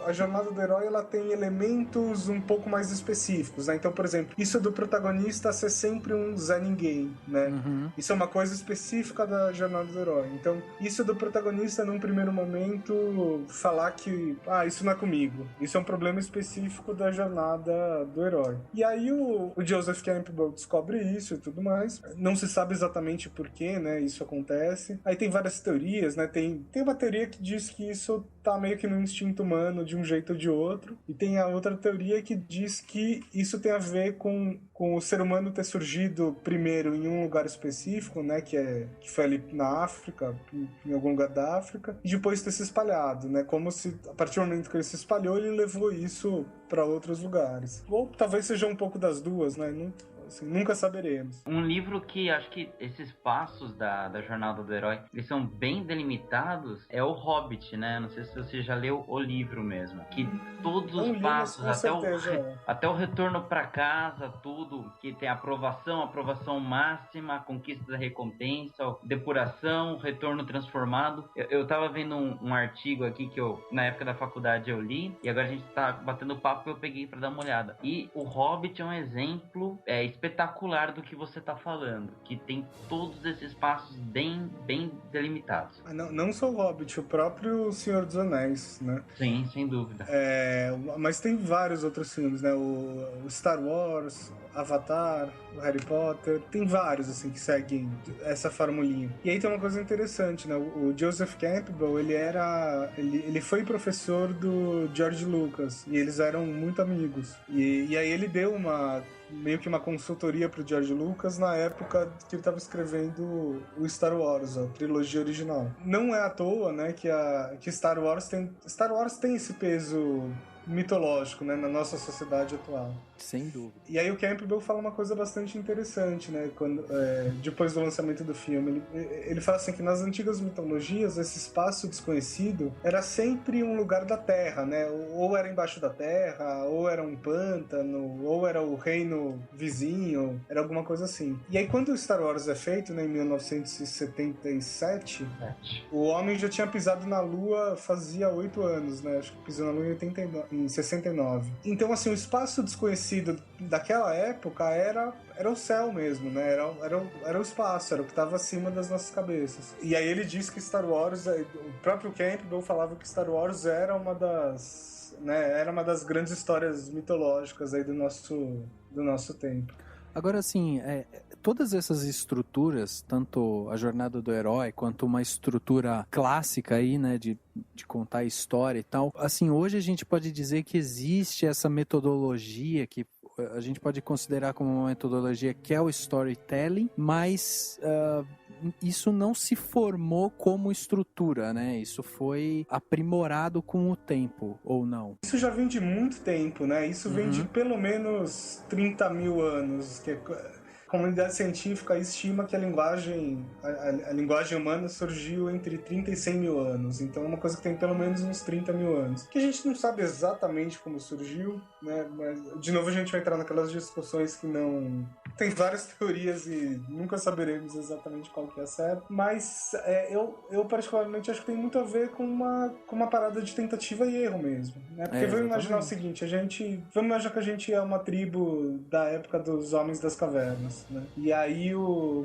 a jornada do herói ela tem elementos um pouco mais específicos, né? Então, por exemplo, isso do protagonista ser sempre um Zé Ninguém, né? Isso é uma coisa específica da jornada do herói. Então, isso do protagonista num primeiro momento muito falar que, isso não é comigo. Isso é um problema específico da jornada do herói. E aí o Joseph Campbell descobre isso e tudo mais. Não se sabe exatamente por que, né, isso acontece. Aí tem várias teorias, né? Tem uma teoria que diz que isso tá meio que no instinto humano de um jeito ou de outro. E tem a outra teoria que diz que isso tem a ver com o ser humano ter surgido primeiro em um lugar específico, né, que foi ali na África, em algum lugar da África, e depois ter se espalhado, né, como se a partir do momento que ele se espalhou, ele levou isso para outros lugares. Ou talvez seja um pouco das duas, né, assim, nunca saberemos. Um livro que acho que esses passos da jornada do herói, eles são bem delimitados, é o Hobbit, né? Não sei se você já leu o livro mesmo. Que todos os passos, até o retorno para casa, tudo, que tem aprovação máxima, conquista da recompensa, depuração, retorno transformado. Eu tava vendo um artigo aqui que na época da faculdade eu li, e agora a gente tá batendo papo e eu peguei para dar uma olhada. E o Hobbit é um exemplo espetacular do que você tá falando, que tem todos esses passos bem delimitados. Não só o Hobbit, o próprio Senhor dos Anéis, né? Sim, sem dúvida. Mas tem vários outros filmes, né? O Star Wars, Avatar, o Harry Potter, tem vários, assim, que seguem essa formulinha. E aí tem uma coisa interessante, né? O Joseph Campbell, ele foi professor do George Lucas, e eles eram muito amigos. E aí ele deu meio que uma consultoria pro George Lucas na época que ele estava escrevendo o Star Wars, a trilogia original. Não é à toa, né, que Star Wars tem esse peso mitológico, né, na nossa sociedade atual. Sem dúvida. E aí o Campbell fala uma coisa bastante interessante, né? Depois do lançamento do filme, ele fala assim que nas antigas mitologias esse espaço desconhecido era sempre um lugar da Terra, né? Ou era embaixo da Terra, ou era um pântano, ou era o reino vizinho, era alguma coisa assim. E aí quando o Star Wars é feito, né, em 1977, o homem já tinha pisado na Lua fazia 8 anos, né? Acho que pisou na Lua em 69. Então, assim, o espaço desconhecido daquela época era o céu mesmo, né? Era o espaço, era o que estava acima das nossas cabeças. E aí ele disse que Star Wars, o próprio Campbell falava que Star Wars era uma das grandes histórias mitológicas aí do nosso tempo. Agora, assim, todas essas estruturas, tanto a jornada do herói, quanto uma estrutura clássica aí, né, de contar a história e tal, assim, hoje a gente pode dizer que existe essa metodologia que a gente pode considerar como uma metodologia que é o storytelling, mas isso não se formou como estrutura, né? Isso foi aprimorado com o tempo, ou não? Isso já vem de muito tempo, né? Isso vem de pelo menos 30 mil anos, que a comunidade científica estima que a linguagem humana surgiu entre 30 e 100 mil anos. Então é uma coisa que tem pelo menos uns 30 mil anos. Que a gente não sabe exatamente como surgiu, né? Mas, de novo, a gente vai entrar naquelas discussões que não... Tem várias teorias e nunca saberemos exatamente qual que é certo. Mas eu particularmente acho que tem muito a ver com uma parada de tentativa e erro mesmo, né? Porque vamos imaginar o seguinte, vamos imaginar que a gente é uma tribo da época dos Homens das Cavernas, né? E aí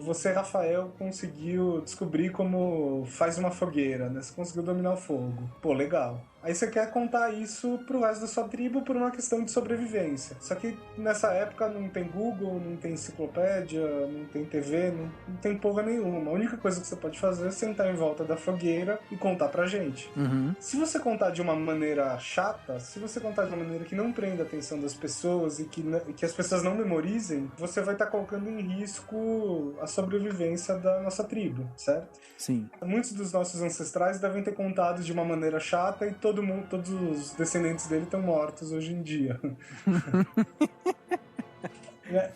você, Rafael, conseguiu descobrir como faz uma fogueira, né? Você conseguiu dominar o fogo. Pô, legal. Aí você quer contar isso pro resto da sua tribo por uma questão de sobrevivência. Só que nessa época não tem Google, não tem enciclopédia, não tem TV, não tem porra nenhuma. A única coisa que você pode fazer é sentar em volta da fogueira e contar pra gente. Se você contar de uma maneira chata, se você contar de uma maneira que não prenda a atenção das pessoas e que as pessoas não memorizem, você vai estar colocando em risco a sobrevivência da nossa tribo, certo? Sim. Muitos dos nossos ancestrais devem ter contado de uma maneira chata e todos os descendentes dele estão mortos hoje em dia.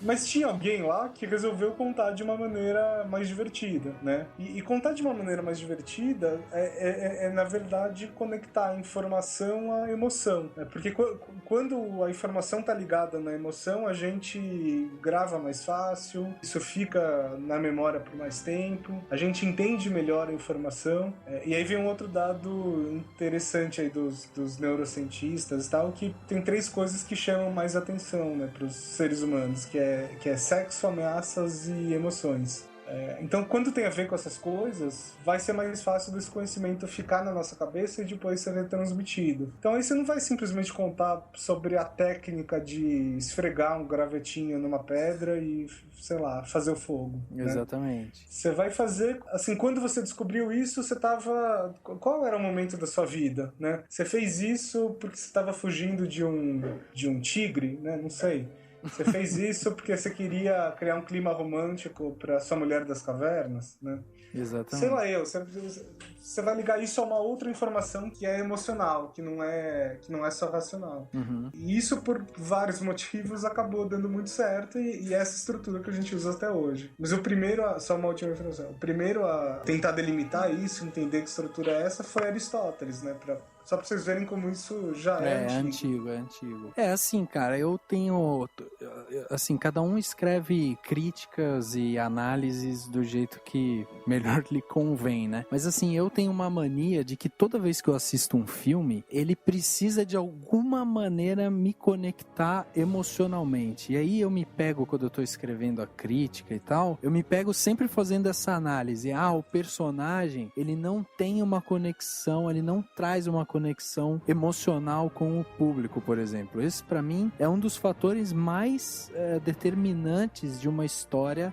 Mas tinha alguém lá que resolveu contar de uma maneira mais divertida, né? E contar de uma maneira mais divertida é na verdade, conectar a informação à emoção, né? Porque quando a informação tá ligada na emoção, a gente grava mais fácil, isso fica na memória por mais tempo, a gente entende melhor a informação. E aí vem um outro dado interessante aí dos neurocientistas e tal, que tem 3 coisas que chamam mais atenção, né, pros seres humanos, que é sexo, ameaças e emoções. Então, quando tem a ver com essas coisas, vai ser mais fácil desse conhecimento ficar na nossa cabeça e depois ser retransmitido. Então, aí você não vai simplesmente contar sobre a técnica de esfregar um gravetinho numa pedra e, sei lá, fazer o fogo. Exatamente. Né? Você vai fazer, assim, quando você descobriu isso, você tava... Qual era o momento da sua vida, né? Você fez isso porque você estava fugindo de um tigre, né? Não sei. Você fez isso porque você queria criar um clima romântico para sua mulher das cavernas, né? Exatamente. Sei lá, você vai ligar isso a uma outra informação que é emocional, que não é só racional. Uhum. E isso, por vários motivos, acabou dando muito certo e essa estrutura que a gente usa até hoje. Mas só uma última informação, o primeiro a tentar delimitar isso, entender que estrutura é essa, foi Aristóteles, né? Só pra vocês verem como isso já é antigo. É antigo. É assim, cara, eu tenho... Assim, cada um escreve críticas e análises do jeito que melhor lhe convém, né? Mas assim, eu tenho uma mania de que toda vez que eu assisto um filme, ele precisa de alguma maneira me conectar emocionalmente. E aí eu me pego, quando eu tô escrevendo a crítica e tal, eu me pego sempre fazendo essa análise. O personagem, ele não tem uma conexão, ele não traz uma conexão emocional com o público, por exemplo. Esse, pra mim, é um dos fatores mais determinantes de uma história,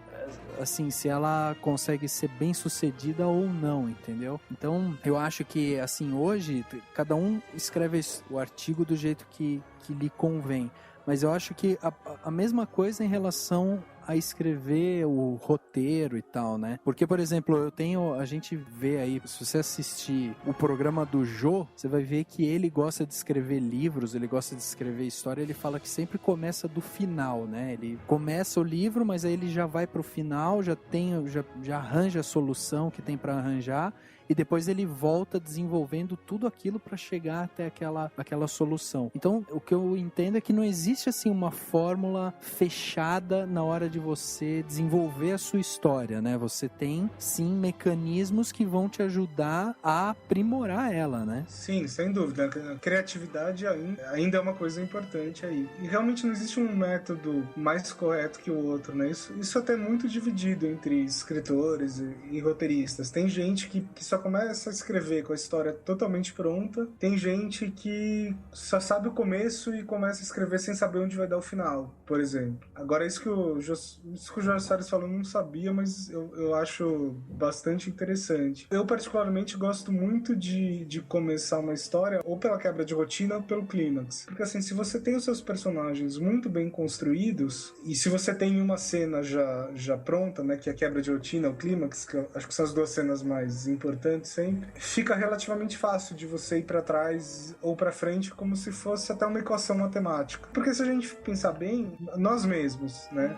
assim, se ela consegue ser bem sucedida ou não, entendeu? Então, eu acho que, assim, hoje, cada um escreve o artigo do jeito que lhe convém. Mas eu acho que a mesma coisa em relação a escrever o roteiro e tal, né? Porque, por exemplo, a gente vê aí, se você assistir o programa do Jô, você vai ver que ele gosta de escrever livros, ele gosta de escrever história, ele fala que sempre começa do final, né? Ele começa o livro, mas aí ele já vai pro final, já arranja a solução que tem para arranjar, e depois ele volta desenvolvendo tudo aquilo para chegar até aquela solução. Então, o que eu entendo é que não existe assim uma fórmula fechada na hora de você desenvolver a sua história, né? Você tem, sim, mecanismos que vão te ajudar a aprimorar ela, né? Sim, sem dúvida. A criatividade ainda é uma coisa importante aí. E realmente não existe um método mais correto que o outro, né? Isso até é muito dividido entre escritores e roteiristas. Tem gente que só começa a escrever com a história totalmente pronta. Tem gente que só sabe o começo e começa a escrever sem saber onde vai dar o final, por exemplo. Agora, isso que o Jorge Soares falou, eu não sabia, mas eu acho bastante interessante. Eu, particularmente, gosto muito de começar uma história ou pela quebra de rotina ou pelo clímax. Porque, assim, se você tem os seus personagens muito bem construídos e se você tem uma cena já pronta, né, que é a quebra de rotina, o clímax, que eu acho que são as duas cenas mais importantes sempre, fica relativamente fácil de você ir para trás ou para frente como se fosse até uma equação matemática. Porque se a gente pensar bem, nós mesmos, né?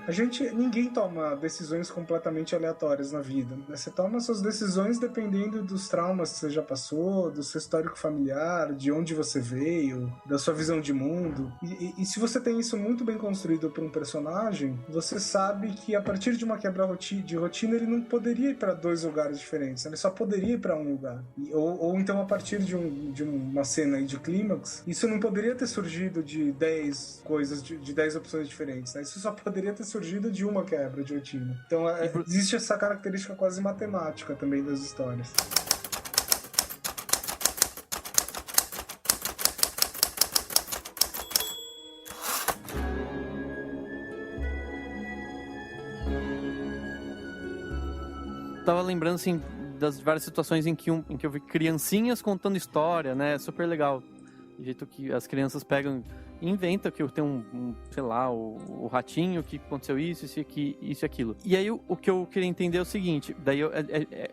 Ninguém toma decisões completamente aleatórias na vida, né? Você toma suas decisões dependendo dos traumas que você já passou, do seu histórico familiar, de onde você veio, da sua visão de mundo. E se você tem isso muito bem construído para um personagem, você sabe que a partir de uma quebra de rotina ele não poderia ir para dois lugares diferentes, né? Ele só poderia ir para um lugar. Ou então a partir de uma cena aí de clímax, isso não poderia ter surgido de 10 coisas, de 10 opções diferentes, né? Isso só poderia ter surgido de uma quebra de rotina. Então existe essa característica quase matemática também das histórias. Tava lembrando, assim, das várias situações em que eu vi criancinhas contando história, né? Super legal. Do jeito que as crianças pegam e inventam que tem sei lá, o ratinho que aconteceu isso e aquilo. E aí o que eu queria entender é o seguinte, daí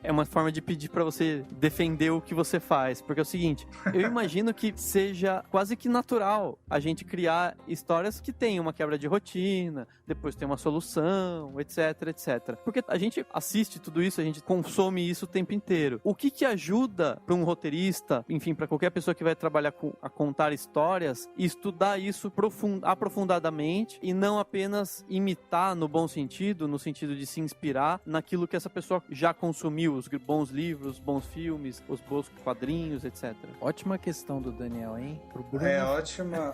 é uma forma de pedir pra você defender o que você faz, porque é o seguinte, eu imagino que seja quase que natural a gente criar histórias que tem uma quebra de rotina, depois tem uma solução, etc, etc. Porque a gente assiste tudo isso, a gente consome isso o tempo inteiro. O que ajuda pra um roteirista, enfim, pra qualquer pessoa que vai trabalhar a contar histórias, estudar isso aprofundadamente e não apenas imitar no bom sentido, no sentido de se inspirar naquilo que essa pessoa já consumiu, os bons livros, bons filmes, os bons quadrinhos, etc. Ótima questão do Daniel, hein? Pro Bruno...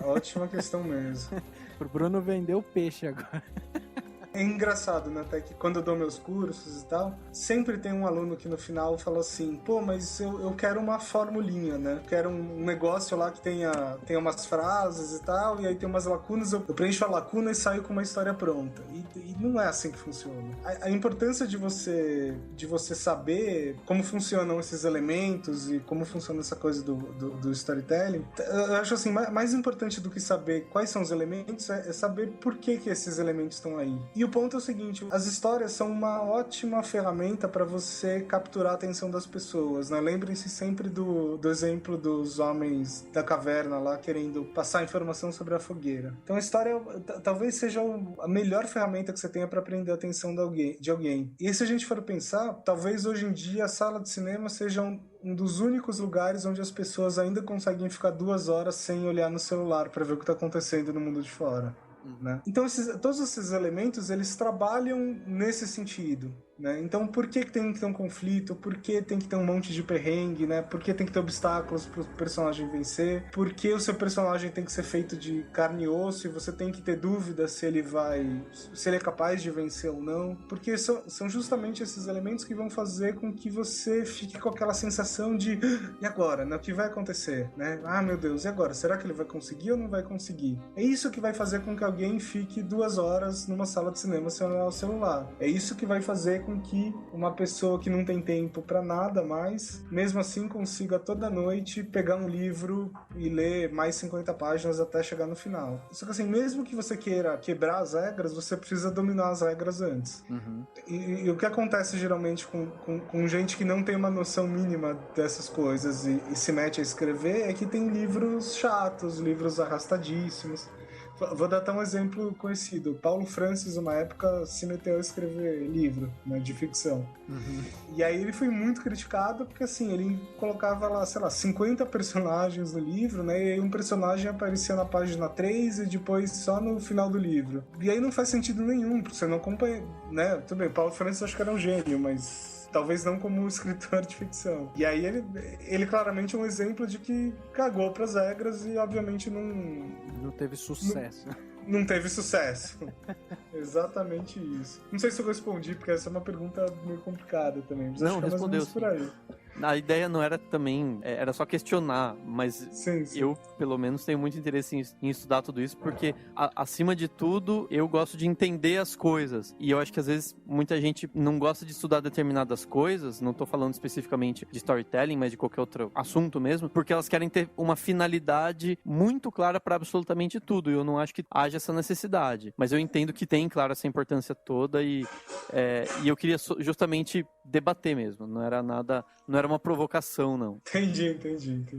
ótima questão mesmo. Pro Bruno vender o peixe agora. É engraçado, né, até que quando eu dou meus cursos e tal, sempre tem um aluno que no final fala assim, pô, mas eu quero uma formulinha, né? Eu quero um negócio lá que tenha umas frases e tal, e aí tem umas lacunas, eu preencho a lacuna e saio com uma história pronta. E não é assim que funciona. A importância de você saber como funcionam esses elementos e como funciona essa coisa do storytelling, eu acho assim, mais importante do que saber quais são os elementos é saber por que esses elementos estão aí. E o ponto é o seguinte, as histórias são uma ótima ferramenta para você capturar a atenção das pessoas, né? Lembrem-se sempre do exemplo dos homens da caverna lá querendo passar informação sobre a fogueira. Então a história talvez seja a melhor ferramenta que você tenha para prender a atenção de alguém. E se a gente for pensar, talvez hoje em dia a sala de cinema seja um dos únicos lugares onde as pessoas ainda conseguem ficar 2 horas sem olhar no celular para ver o que está acontecendo no mundo de fora. Né? Então todos esses elementos eles trabalham nesse sentido, né? Então por que tem que ter um conflito, por que tem que ter um monte de perrengue, né? Por que tem que ter obstáculos para o personagem vencer, por que o seu personagem tem que ser feito de carne e osso e você tem que ter dúvida se ele é capaz de vencer ou não, porque são justamente esses elementos que vão fazer com que você fique com aquela sensação de e agora, né? O que vai acontecer, né? Ah, meu Deus, e agora? Será que ele vai conseguir ou não vai conseguir? É isso que vai fazer com que alguém fique 2 horas numa sala de cinema sem olhar o celular. É isso que vai fazer com que uma pessoa que não tem tempo pra nada mais, mesmo assim consiga toda noite pegar um livro e ler mais 50 páginas até chegar no final. Só que assim, mesmo que você queira quebrar as regras, você precisa dominar as regras antes. Uhum. E o que acontece geralmente com gente que não tem uma noção mínima dessas coisas e se mete a escrever é que tem livros chatos, livros arrastadíssimos. Vou dar até um exemplo conhecido. Paulo Francis, uma época, se meteu a escrever livro, né, de ficção. Uhum. E aí ele foi muito criticado porque, assim, ele colocava lá, sei lá, 50 personagens no livro, né, e aí um personagem aparecia na página 3 e depois só no final do livro. E aí não faz sentido nenhum, porque você não acompanha, né? Tudo bem, Paulo Francis acho que era um gênio, mas talvez não como escritor de ficção. E aí ele claramente é um exemplo de que cagou pras regras e obviamente não teve sucesso. Não teve sucesso. Exatamente isso. Não sei se eu respondi, porque essa é uma pergunta meio complicada também. Mas não, acho que é mais ou menos respondeu por aí. A ideia não era também, era só questionar, mas Sim. eu, pelo menos, tenho muito interesse em estudar tudo isso, porque, acima de tudo, eu gosto de entender as coisas. E eu acho que, às vezes, muita gente não gosta de estudar determinadas coisas, não tô falando especificamente de storytelling, mas de qualquer outro assunto mesmo, porque elas querem ter uma finalidade muito clara para absolutamente tudo, e eu não acho que haja essa necessidade. Mas eu entendo que tem, claro, essa importância toda, e eu queria justamente debater mesmo, não era uma provocação, não. Entendi.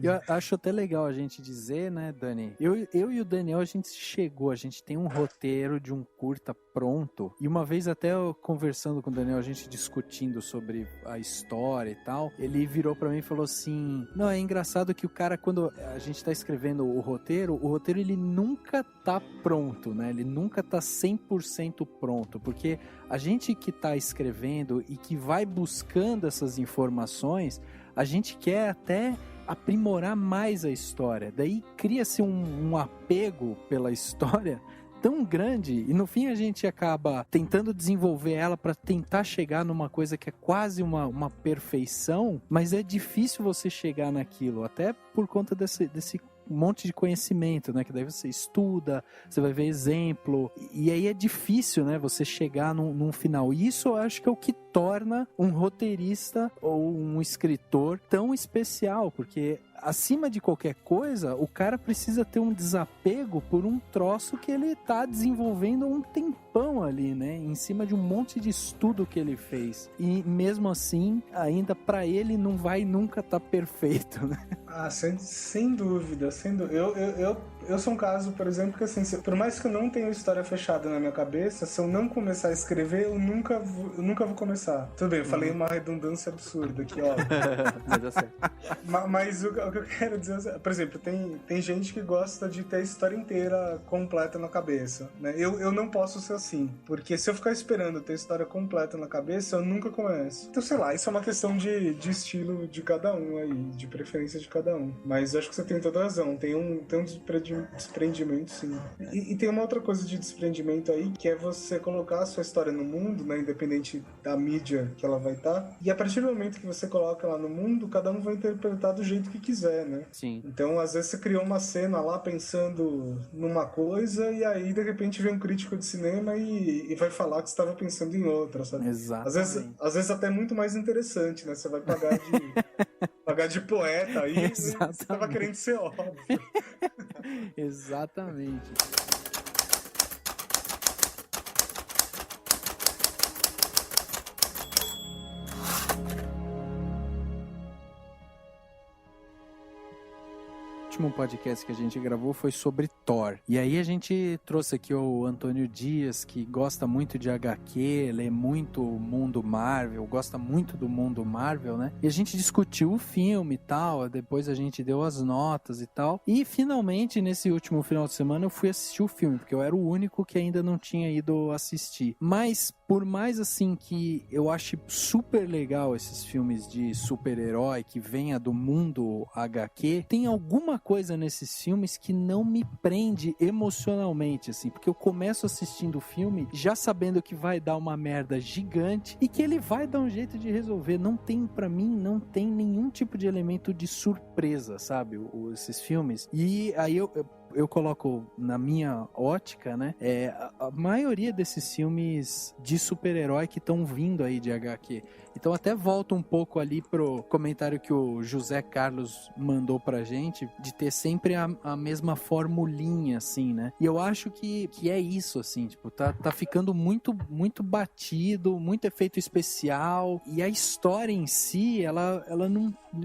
Eu acho até legal a gente dizer, né, Dani? Eu e o Daniel, a gente tem um roteiro de um curta pronto, e uma vez até eu conversando com o Daniel, a gente discutindo sobre a história e tal, ele virou pra mim e falou assim, não, é engraçado que o cara, quando a gente tá escrevendo o roteiro ele nunca tá pronto, né? Ele nunca tá 100% pronto, porque a gente que tá escrevendo e que vai buscando essas informações, a gente quer até aprimorar mais a história. Daí cria-se um apego pela história tão grande, e no fim a gente acaba tentando desenvolver ela para tentar chegar numa coisa que é quase uma perfeição, mas é difícil você chegar naquilo, até por conta desse monte de conhecimento, né? Que daí você estuda, você vai ver exemplo, e aí é difícil, né? Você chegar num final. E isso eu acho que é o que torna um roteirista ou um escritor tão especial, porque acima de qualquer coisa, o cara precisa ter um desapego por um troço que ele tá desenvolvendo um tempão ali, né? Em cima de um monte de estudo que ele fez. E mesmo assim, ainda pra ele não vai nunca tá perfeito, né? Ah, sem dúvida. Eu sou um caso, por exemplo, que assim, por mais que eu não tenha história fechada na minha cabeça, se eu não começar a escrever, eu nunca vou começar. Tudo bem, eu falei uma redundância absurda aqui, ó. Mas é certo. Mas o que eu quero dizer, por exemplo, tem gente que gosta de ter a história inteira completa na cabeça, né? Eu não posso ser assim, porque se eu ficar esperando ter a história completa na cabeça, eu nunca começo. Então, sei lá, isso é uma questão de estilo de cada um aí, de preferência de cada um. Mas eu acho que você tem toda razão, tem um desprendimento desprendimento, sim. E tem uma outra coisa de desprendimento aí, que é você colocar a sua história no mundo, né, independente da mídia que ela vai estar, e a partir do momento que você coloca ela no mundo, cada um vai interpretar do jeito que quiser, né? Sim. Então, às vezes você criou uma cena lá pensando numa coisa, e aí, de repente, vem um crítico de cinema e vai falar que você estava pensando em outra, sabe? Exatamente. Às vezes até muito mais interessante, né? Você vai pagar de poeta aí, e você estava querendo ser óbvio. Exatamente. O último podcast que a gente gravou foi sobre Thor. E aí a gente trouxe aqui o Antônio Dias, que gosta muito de HQ, lê muito o mundo Marvel, gosta muito do mundo Marvel, né? E a gente discutiu o filme e tal, depois a gente deu as notas e tal. E finalmente, nesse último final de semana, eu fui assistir o filme, porque eu era o único que ainda não tinha ido assistir. Mas, por mais assim que eu ache super legal esses filmes de super-herói que venha do mundo HQ, tem alguma coisa nesses filmes que não me prende emocionalmente, assim, porque eu começo assistindo o filme já sabendo que vai dar uma merda gigante e que ele vai dar um jeito de resolver. Não tem, pra mim, não tem nenhum tipo de elemento de surpresa, sabe, esses filmes. E aí eu coloco na minha ótica, né, a maioria desses filmes de super-herói que estão vindo aí de HQ. Então até volto um pouco ali pro comentário que o José Carlos mandou pra gente, de ter sempre a mesma formulinha, assim, né? E eu acho que é isso, assim, tipo, tá ficando muito, muito batido, muito efeito especial, e a história em si, ela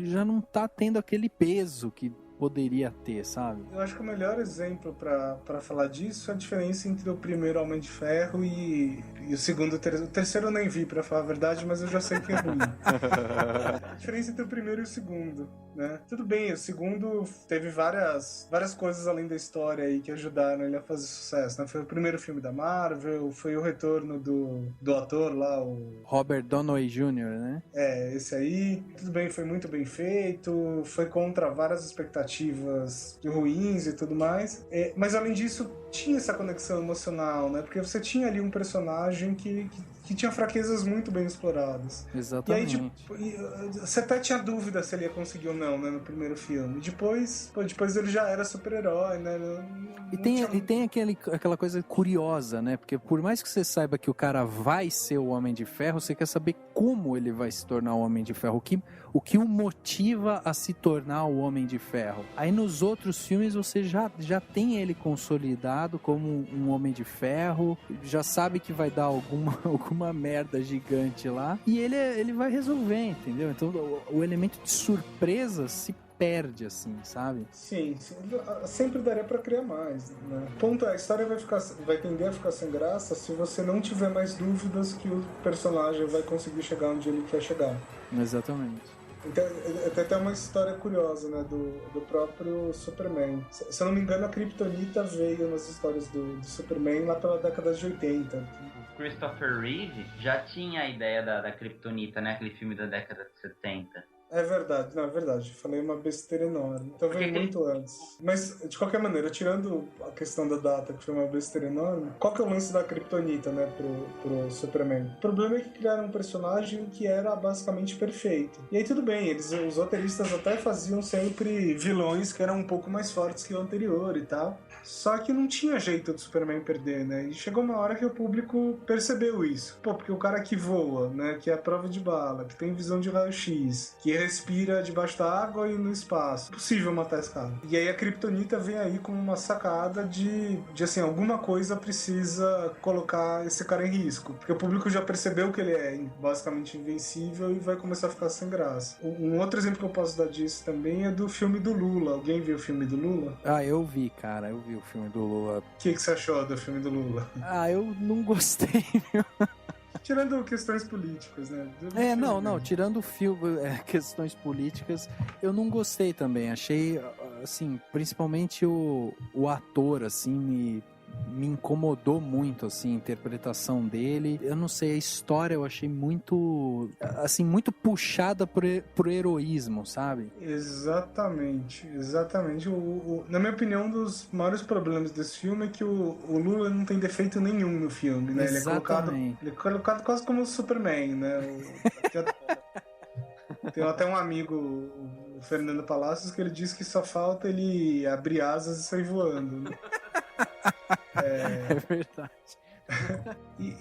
já não tá tendo aquele peso que poderia ter, sabe? Eu acho que o melhor exemplo pra falar disso é a diferença entre o primeiro Homem de Ferro e o segundo. O terceiro eu nem vi, pra falar a verdade, mas eu já sei que é ruim. A diferença entre o primeiro e o segundo, né? Tudo bem, o segundo teve várias coisas além da história aí que ajudaram ele a fazer sucesso, né? Foi o primeiro filme da Marvel, foi o retorno do ator lá, o Robert Downey Jr., né? Esse aí. Tudo bem, foi muito bem feito, foi contra várias expectativas ruins e tudo mais. Mas além disso, tinha essa conexão emocional, né? Porque você tinha ali um personagem que tinha fraquezas muito bem exploradas. Exatamente. E aí, tipo, você até tinha dúvida se ele ia conseguir ou não, né, no primeiro filme. Depois ele já era super-herói, né? E tem aquela coisa curiosa, né? Porque por mais que você saiba que o cara vai ser o Homem de Ferro, você quer saber como ele vai se tornar o Homem de Ferro. O que o motiva a se tornar o Homem de Ferro. Aí nos outros filmes você já tem ele consolidado como um Homem de Ferro, já sabe que vai dar alguma merda gigante lá, e ele vai resolver, entendeu? Então o elemento de surpresa se perde, assim, sabe? Sim, sempre daria pra criar mais, né? Ponto é, a história vai tender a ficar sem graça se você não tiver mais dúvidas que o personagem vai conseguir chegar onde ele quer chegar. Exatamente. Então, tem até uma história curiosa, né, do próprio Superman. Se eu não me engano, a Kryptonita veio nas histórias do Superman lá pela década de 80. O Christopher Reeve já tinha a ideia da Kryptonita, né? Aquele filme da década de 70. É verdade, não, é verdade. Falei uma besteira enorme. Então veio muito antes. Mas, de qualquer maneira, tirando a questão da data, que foi uma besteira enorme, qual que é o lance da Kryptonita, né, pro Superman? O problema é que criaram um personagem que era basicamente perfeito. E aí tudo bem, os roteiristas até faziam sempre vilões que eram um pouco mais fortes que o anterior e tal. Só que não tinha jeito do Superman perder, né? E chegou uma hora que o público percebeu isso. Pô, porque o cara que voa, né, que é a prova de bala, que tem visão de raio-x, que respira debaixo da água e no espaço, é possível matar esse cara. E aí a Kryptonita vem aí como uma sacada de assim, alguma coisa precisa colocar esse cara em risco. Porque o público já percebeu que ele é basicamente invencível e vai começar a ficar sem graça. Um outro exemplo que eu posso dar disso também é do filme do Lula. Alguém viu o filme do Lula? Ah, eu vi, cara. Eu vi o filme do Lula. O que você achou do filme do Lula? Ah, eu não gostei, viu? Tirando questões políticas, né? Tirando o filme, questões políticas, eu não gostei também. Achei, assim, principalmente o ator, assim, me incomodou muito, assim, a interpretação dele. Eu não sei, a história eu achei muito, assim, muito puxada pro heroísmo, sabe? Exatamente. Na minha opinião, um dos maiores problemas desse filme é que o Lula não tem defeito nenhum no filme, né? Exatamente. Ele é colocado quase como o Superman, né? Tem até um amigo, o Fernando Palacios, que ele diz que só falta ele abrir asas e sair voando, né? É verdade.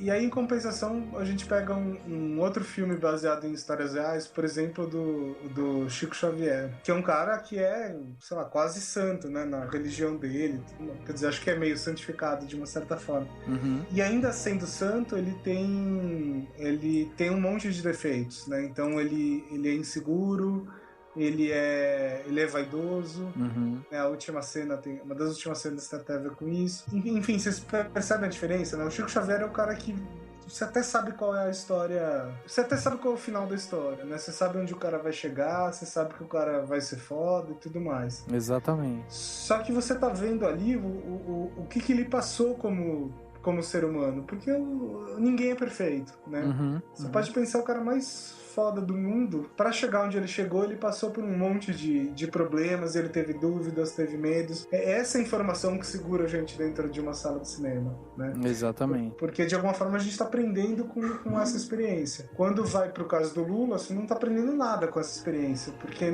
E aí, em compensação, a gente pega um outro filme baseado em histórias reais, por exemplo, do Chico Xavier, que é um cara que é, sei lá, quase santo, né, na religião dele. Quer dizer, acho que é meio santificado de uma certa forma. Uhum. E ainda sendo santo, ele tem um monte de defeitos, né? Então ele é inseguro, ele é vaidoso, Uhum. né? Uma das últimas cenas tem até a ver com isso. Enfim, vocês percebem a diferença, né? O Chico Xavier é o cara que você até sabe qual é a história, você até sabe qual é o final da história, né? Você sabe onde o cara vai chegar, você sabe que o cara vai ser foda e tudo mais. Exatamente. Só que você tá vendo ali o que ele passou como ser humano, porque ninguém é perfeito, né? Uhum. Você pode pensar o cara mais foda do mundo, para chegar onde ele chegou, ele passou por um monte de problemas, ele teve dúvidas, teve medos. É essa informação que segura a gente dentro de uma sala de cinema, né? Exatamente. Porque de alguma forma a gente está aprendendo com essa experiência. Quando vai pro caso do Lula, você não tá aprendendo nada com essa experiência, porque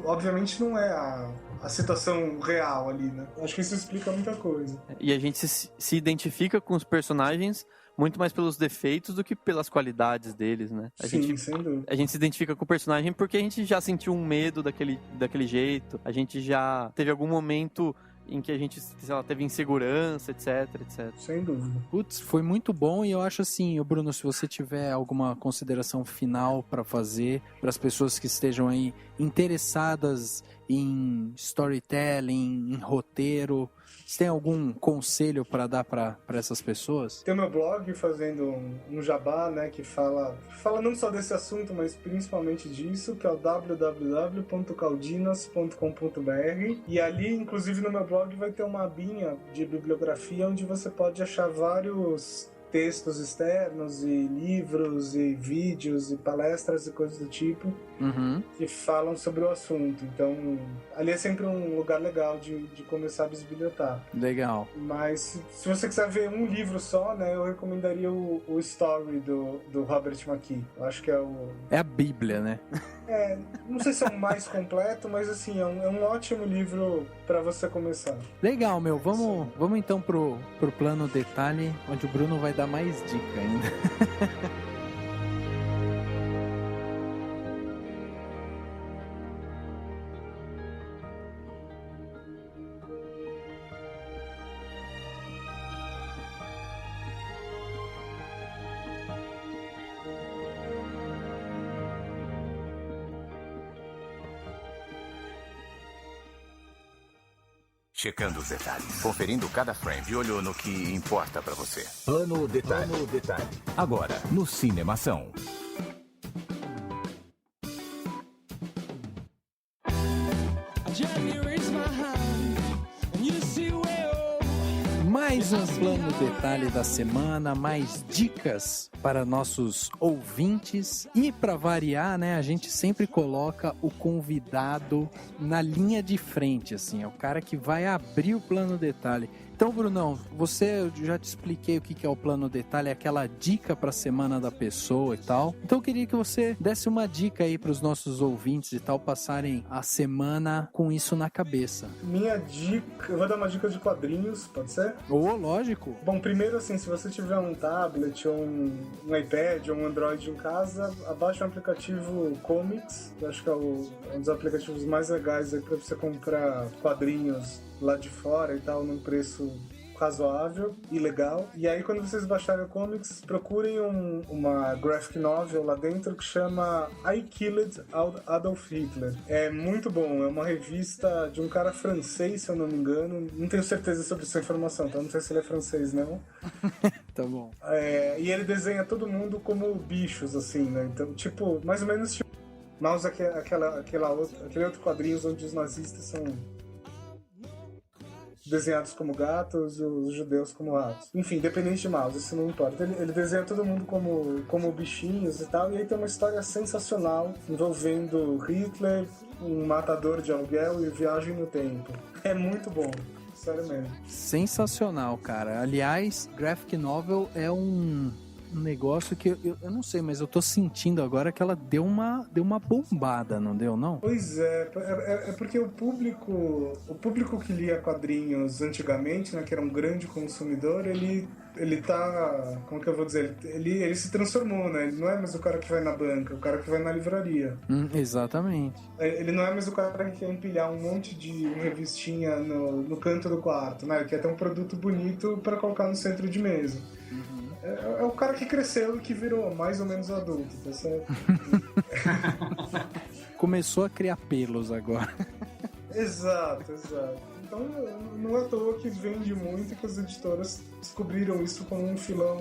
obviamente não é a situação real ali, né? Acho que isso explica muita coisa. E a gente se identifica com os personagens muito mais pelos defeitos do que pelas qualidades deles, né? Sim, sem dúvida. A gente se identifica com o personagem porque a gente já sentiu um medo daquele jeito, a gente já teve algum momento em que a gente, sei lá, teve insegurança, etc. Sem dúvida. Putz, foi muito bom e eu acho assim, Bruno, se você tiver alguma consideração final para fazer para as pessoas que estejam aí interessadas em storytelling, em roteiro, você tem algum conselho para dar para essas pessoas? Tem o meu blog fazendo um jabá, né, que fala não só desse assunto, mas principalmente disso, que é o www.caldinas.com.br, e ali, inclusive no meu blog, vai ter uma abinha de bibliografia onde você pode achar vários textos externos e livros e vídeos e palestras e coisas do tipo que falam sobre o assunto. Então, ali é sempre um lugar legal de começar a bisbilhotar. Legal. Mas se você quiser ver um livro só, né, eu recomendaria o Story do Robert McKee. Eu acho que é a Bíblia, né? Não sei se é o mais completo, mas assim, é um ótimo livro para você começar. Legal, meu. Vamos então pro plano detalhe, onde o Bruno vai dar mais dica ainda. Checando os detalhes, conferindo cada frame, de olho no que importa pra você. Plano detalhe. Agora, no Cinemação. Mais um plano detalhe da semana, mais dicas para nossos ouvintes. E para variar, né, a gente sempre coloca o convidado na linha de frente, assim, é o cara que vai abrir o plano detalhe. Então, Brunão, eu já te expliquei o que é o plano detalhe, é aquela dica para a semana da pessoa e tal. Então, eu queria que você desse uma dica aí para os nossos ouvintes e tal, passarem a semana com isso na cabeça. Minha dica, eu vou dar uma dica de quadrinhos, pode ser? Lógico. Bom, primeiro assim, se você tiver um tablet ou um iPad ou um Android em casa, abaixe o aplicativo Comics, que eu acho que é um dos aplicativos mais legais aí para você comprar quadrinhos lá de fora e tal, num preço razoável e legal. E aí, quando vocês baixarem o Comics, procurem uma graphic novel lá dentro que chama I Killed Adolf Hitler. É muito bom, é uma revista de um cara francês, se eu não me engano. Não tenho certeza sobre essa informação, então não sei se ele é francês, não. Tá bom. E ele desenha todo mundo como bichos, assim, né? Então, tipo, mais ou menos tipo Maus, aquele outro quadrinhos onde os nazistas são desenhados como gatos, os judeus como ratos. Enfim, independente de mouse, isso não importa. Ele desenha todo mundo como bichinhos e tal, e aí tem uma história sensacional envolvendo Hitler, um matador de aluguel e viagem no tempo. É muito bom. Sério mesmo. Sensacional, cara. Aliás, graphic novel é um negócio que eu não sei, mas eu tô sentindo agora que ela deu uma bombada, não deu, não? Pois é porque o público que lia quadrinhos antigamente, né, que era um grande consumidor, ele tá, como que eu vou dizer, ele se transformou, né? Ele não é mais o cara que vai na banca, o cara que vai na livraria. Exatamente. Ele não é mais o cara que quer empilhar um monte de revistinha no canto do quarto, né? Ele quer ter um produto bonito para colocar no centro de mesa. É o cara que cresceu e que virou mais ou menos adulto, tá certo? Começou a criar pelos agora. Exato. Então não é à toa que vende muito e que as editoras descobriram isso como um filão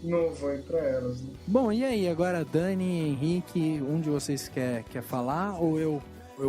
novo aí pra elas, né? Bom, e aí, agora Dani, Henrique, um de vocês quer falar ou eu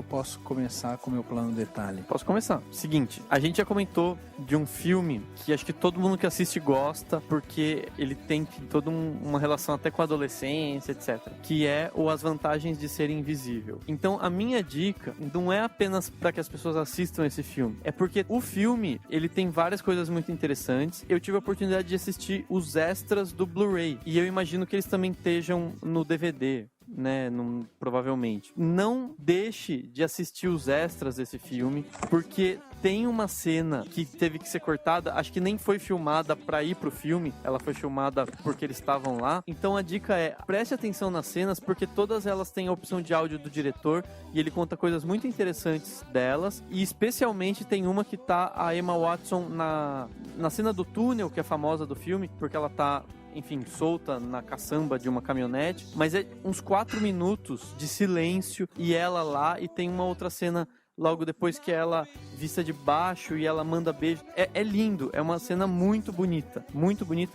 posso começar com o meu plano detalhe? Posso começar. Seguinte, a gente já comentou de um filme que acho que todo mundo que assiste gosta, porque ele tem toda uma relação até com a adolescência, etc. Que é o As Vantagens de Ser Invisível. Então, a minha dica não é apenas para que as pessoas assistam esse filme, é porque o filme, ele tem várias coisas muito interessantes. Eu tive a oportunidade de assistir os extras do Blu-ray, e eu imagino que eles também estejam no DVD. Né, provavelmente. Não deixe de assistir os extras desse filme, porque tem uma cena que teve que ser cortada, acho que nem foi filmada pra ir pro filme, ela foi filmada porque eles estavam lá. Então a dica é, preste atenção nas cenas, porque todas elas têm a opção de áudio do diretor, e ele conta coisas muito interessantes delas, e especialmente tem uma que tá a Emma Watson na cena do túnel, que é famosa do filme, porque ela tá, enfim, solta na caçamba de uma caminhonete, mas é uns 4 minutos de silêncio e ela lá, e tem uma outra cena logo depois que ela vista de baixo e ela manda beijo. É lindo, é uma cena muito bonita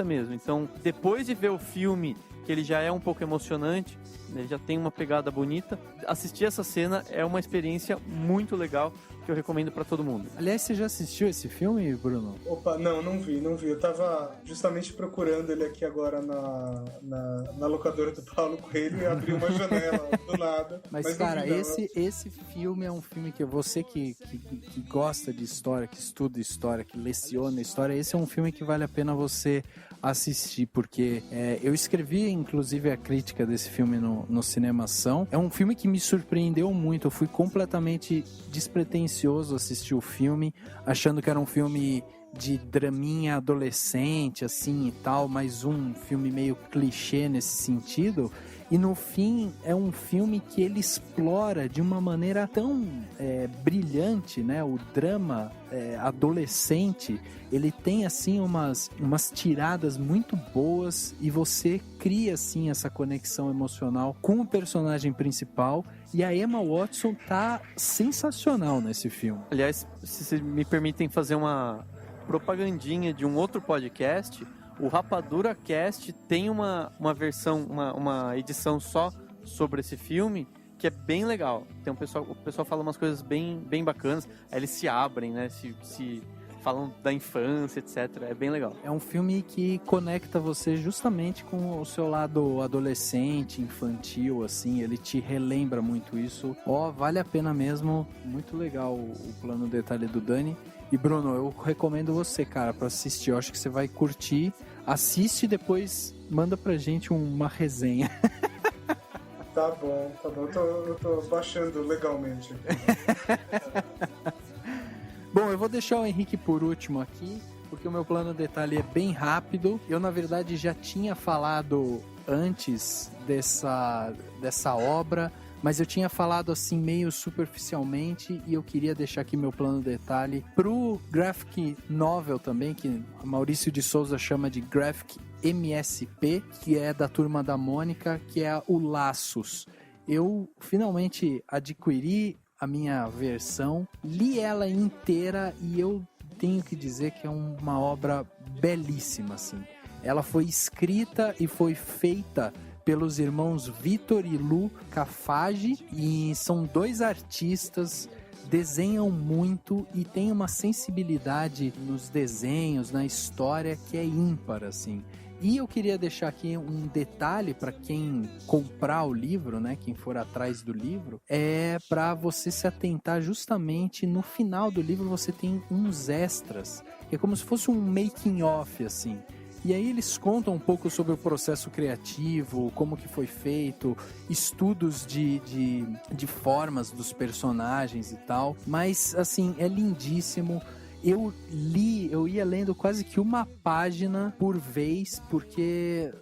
mesmo. Então, depois de ver o filme, que ele já é um pouco emocionante, ele já tem uma pegada bonita, assistir essa cena é uma experiência muito legal, que eu recomendo pra todo mundo. Aliás, você já assistiu esse filme, Bruno? Opa, não vi. Eu tava justamente procurando ele aqui agora na locadora do Paulo Coelho e abri uma janela do nada. Mas cara, esse filme é um filme que você que gosta de história, que estuda história, que leciona história, esse é um filme que vale a pena você assistir, porque eu escrevi inclusive a crítica desse filme no Cinemação. É um filme que me surpreendeu muito, eu fui completamente despretensioso assistir o filme, achando que era um filme de draminha adolescente, assim e tal, mas um filme meio clichê nesse sentido. E no fim é um filme que ele explora de uma maneira tão brilhante, né? O drama adolescente, ele tem assim umas tiradas muito boas e você cria assim essa conexão emocional com o personagem principal. E a Emma Watson tá sensacional nesse filme. Aliás, se me permitem fazer uma propagandinha de um outro podcast, o Rapadura Cast tem uma versão, uma edição só sobre esse filme, que é bem legal. Tem o pessoal fala umas coisas bem bacanas, aí eles se abrem, né, se falam da infância, etc. É bem legal. É um filme que conecta você justamente com o seu lado adolescente, infantil, assim, ele te relembra muito isso. Vale a pena mesmo, muito legal o plano detalhe do Dani. E Bruno, eu recomendo você, cara, pra assistir. Eu acho que você vai curtir. Assiste e depois manda pra gente uma resenha. Tá bom. Eu tô baixando legalmente. Bom, eu vou deixar o Henrique por último aqui, porque o meu plano detalhe é bem rápido. Eu, na verdade, já tinha falado antes dessa obra, mas eu tinha falado assim meio superficialmente, e eu queria deixar aqui meu plano detalhe pro graphic novel também, que Maurício de Souza chama de graphic MSP, que é da Turma da Mônica, que é o Laços. Eu finalmente adquiri a minha versão, li ela inteira e eu tenho que dizer que é uma obra belíssima, assim. Ela foi escrita e foi feita pelos irmãos Vitor e Lu Cafage, e são 2 artistas desenham muito e tem uma sensibilidade nos desenhos, na história que é ímpar, assim. E eu queria deixar aqui um detalhe para quem comprar o livro, né, quem for atrás do livro, é para você se atentar justamente no final do livro. Você tem uns extras, que é como se fosse um making of, assim. E aí eles contam um pouco sobre o processo criativo, como que foi feito, estudos de formas dos personagens e tal. Mas, assim, é lindíssimo. Eu ia lendo quase que uma página por vez, porque,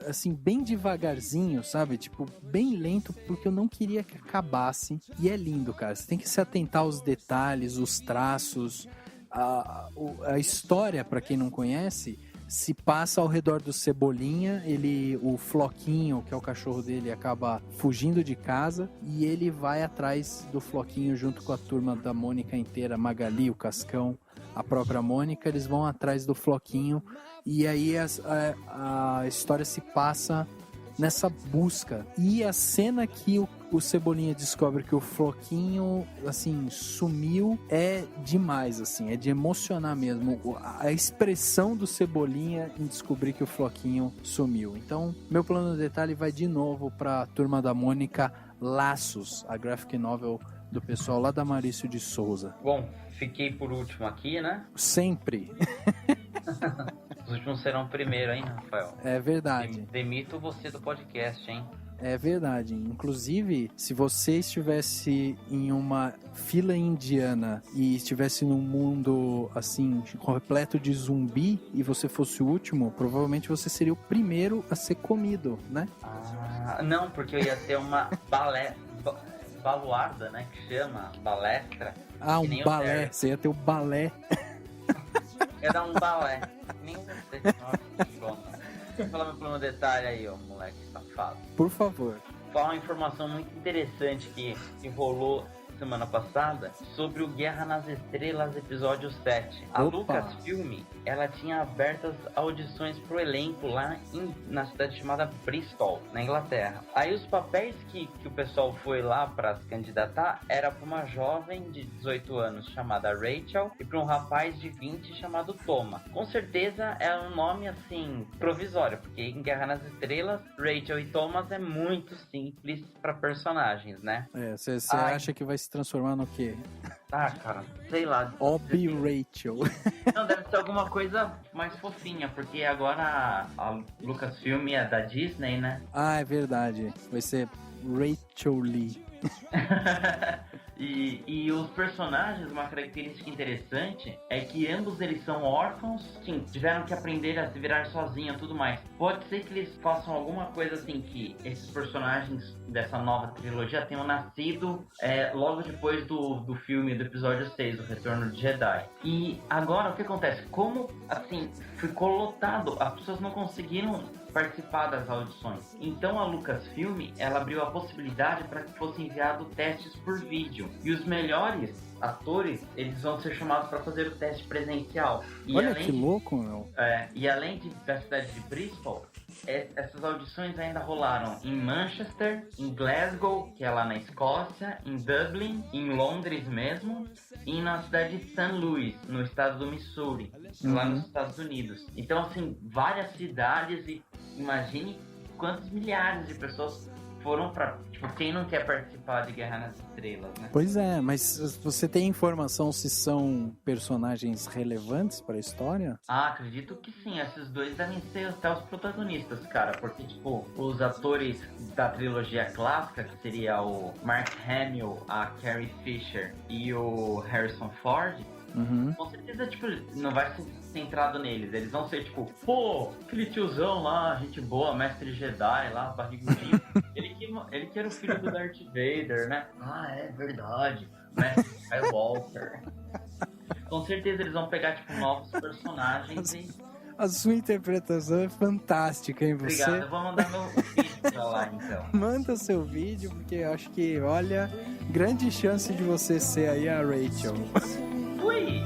assim, bem devagarzinho, sabe? Tipo, bem lento, porque eu não queria que acabasse. E é lindo, cara. Você tem que se atentar aos detalhes, os traços, a história, pra quem não conhece, se passa ao redor do Cebolinha. O Floquinho, que é o cachorro dele, acaba fugindo de casa e ele vai atrás do Floquinho junto com a turma da Mônica inteira, Magali, o Cascão, a própria Mônica. Eles vão atrás do Floquinho e aí a história se passa nessa busca. E a cena que o Cebolinha descobre que o Floquinho, assim, sumiu, é demais, assim, é de emocionar mesmo. A expressão do Cebolinha em descobrir que o Floquinho sumiu. Então, meu plano de detalhe vai de novo pra Turma da Mônica, Laços, a graphic novel do pessoal lá da Maurício de Souza. Bom, fiquei por último aqui, né? Sempre. Os últimos serão primeiro, hein, Rafael? É verdade. Demito você do podcast, hein? É verdade. Inclusive, se você estivesse em uma fila indiana e estivesse num mundo, assim, repleto de zumbi e você fosse o último, provavelmente você seria o primeiro a ser comido, né? Ah, não, porque eu ia ter uma baluarda, né? Que chama balestra. Ah, um balé. Você ia ter o balé. Ia dar um balé. Nem sei. Nossa, deixa eu falar meu plano detalhe aí, ó, moleque safado. Por favor. Falar uma informação muito interessante que rolou semana passada sobre o Guerra nas Estrelas episódio 7. A Lucasfilm, ela tinha abertas audições pro elenco lá na cidade chamada Bristol, na Inglaterra. Aí os papéis que o pessoal foi lá para se candidatar era para uma jovem de 18 anos chamada Rachel e para um rapaz de 20 chamado Thomas. Com certeza é um nome assim provisório, porque em Guerra nas Estrelas, Rachel e Thomas é muito simples para personagens, né? Você acha que vai se transformar no quê? Ah, cara, sei lá. Obi Rachel. Não, deve ser alguma coisa mais fofinha, porque agora a Lucasfilm é da Disney, né? Ah, é verdade. Vai ser Rachel Lee. E os personagens, uma característica interessante é que ambos eles são órfãos, sim, tiveram que aprender a se virar sozinhos e tudo mais. Pode ser que eles façam alguma coisa assim, que esses personagens dessa nova trilogia tenham nascido logo depois do filme, do episódio 6, O Retorno de Jedi. E agora o que acontece? Como, assim, ficou lotado, as pessoas não conseguiram participar das audições. Então a Lucasfilm, ela abriu a possibilidade para que fossem enviados testes por vídeo. E os melhores atores, eles vão ser chamados para fazer o teste presencial. E olha que louco, meu. E além da cidade de Bristol, essas audições ainda rolaram em Manchester, em Glasgow, que é lá na Escócia, em Dublin, em Londres mesmo, e na cidade de St. Louis, no estado do Missouri, lá nos Estados Unidos. Então, assim, várias cidades, e imagine quantos milhares de pessoas foram pra... Tipo, quem não quer participar de Guerra nas Estrelas, né? Pois é, mas você tem informação se são personagens relevantes pra história? Ah, acredito que sim. Esses dois devem ser até os protagonistas, cara. Porque, tipo, os atores da trilogia clássica, que seria o Mark Hamill, a Carrie Fisher e o Harrison Ford... Com certeza, tipo, não vai ser centrado neles. Eles vão ser, tipo, pô, aquele tiozão lá, gente boa, mestre Jedi lá, barrigudinho. ele que era o filho do Darth Vader, né? Ah, é verdade. Mestre Skywalker. Com certeza eles vão pegar, tipo, novos personagens e... A sua interpretação é fantástica, hein? Você... Obrigado, eu vou mandar meu vídeo pra lá, então. Manda seu vídeo, porque eu acho que, olha, grande chance de você ser aí a Rachel. Ui!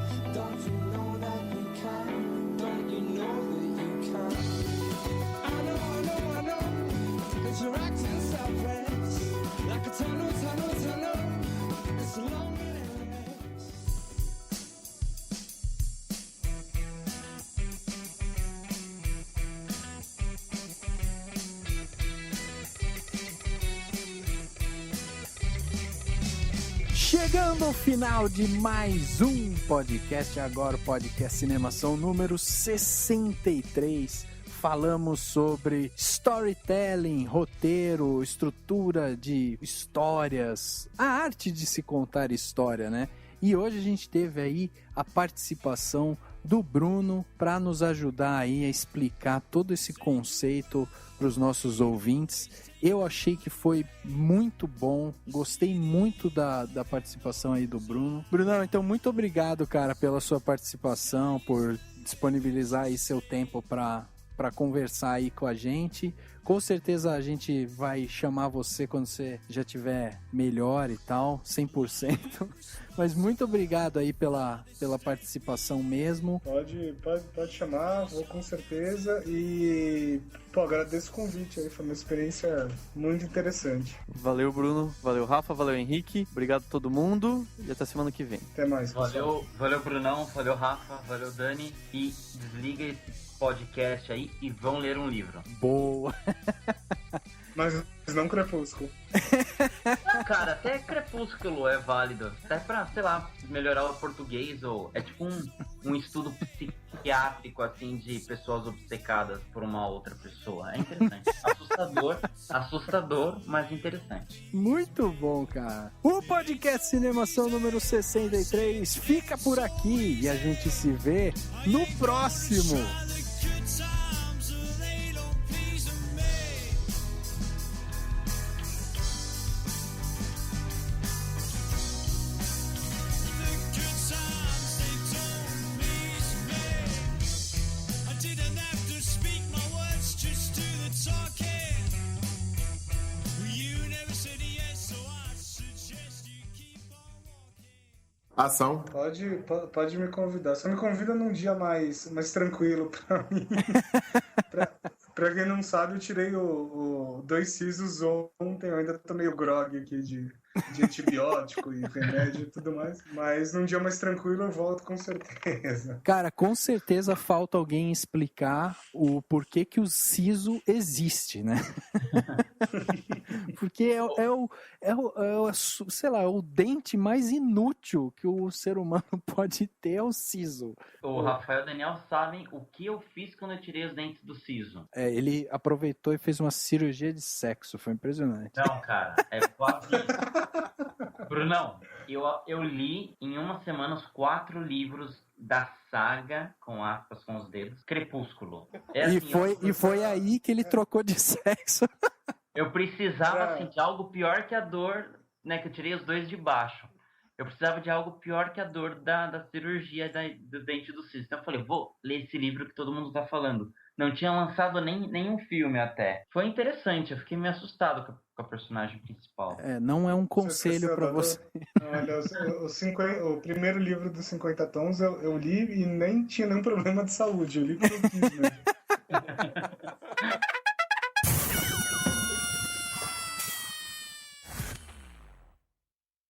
Chegando ao final de mais um podcast, agora o podcast Cinemação número 63. Falamos sobre storytelling, roteiro, estrutura de histórias, a arte de se contar história, né? E hoje a gente teve aí a participação do Bruno para nos ajudar aí a explicar todo esse conceito para os nossos ouvintes. Eu achei que foi muito bom, gostei muito da participação aí do Bruno. Brunão, então muito obrigado, cara, pela sua participação, por disponibilizar aí seu tempo para conversar aí com a gente. Com certeza a gente vai chamar você quando você já estiver melhor e tal, 100%. Mas muito obrigado aí pela participação mesmo. Pode chamar, vou com certeza. E, agradeço o convite aí, foi uma experiência muito interessante. Valeu, Bruno. Valeu, Rafa. Valeu, Henrique. Obrigado a todo mundo e até semana que vem. Até mais, pessoal. Valeu, Brunão. Valeu, Rafa. Valeu, Dani. E desliga esse podcast aí e vão ler um livro. Boa! Mas não Crepúsculo. Cara, até Crepúsculo é válido. Até pra, sei lá, melhorar o português. Ou é tipo um estudo psiquiátrico, assim, de pessoas obcecadas por uma outra pessoa. É interessante. Assustador, mas interessante. Muito bom, cara. O podcast Cinemação número 63 fica por aqui e a gente se vê no próximo. Ação. Pode me convidar. Só me convida num dia mais tranquilo pra mim. pra quem não sabe, eu tirei o 2 sisos ontem. Eu ainda tô meio grog aqui de antibiótico e remédio e tudo mais. Mas num dia mais tranquilo eu volto com certeza. Cara, com certeza falta alguém explicar o porquê que o siso existe, né? Porque sei lá, o dente mais inútil que o ser humano pode ter é o siso. O Rafael e o Daniel sabem o que eu fiz quando eu tirei os dentes do siso. Ele aproveitou e fez uma cirurgia de sexo, foi impressionante. Não, cara, é quase isso. Brunão, eu li em uma semana os 4 livros da saga, com aspas com os dedos, Crepúsculo. E foi aí que ele trocou de sexo. Eu precisava assim, de algo pior que a dor, né? Que eu tirei os 2 de baixo. Eu precisava de algo pior que a dor da cirurgia do dente do siso. Então eu falei, vou ler esse livro que todo mundo tá falando. Não tinha lançado nenhum filme até. Foi interessante, eu fiquei meio assustado com a personagem principal. Não é um conselho pra você. Olha, o primeiro livro dos 50 Tons eu li e nem tinha nenhum problema de saúde. Eu li porque eu quis mesmo.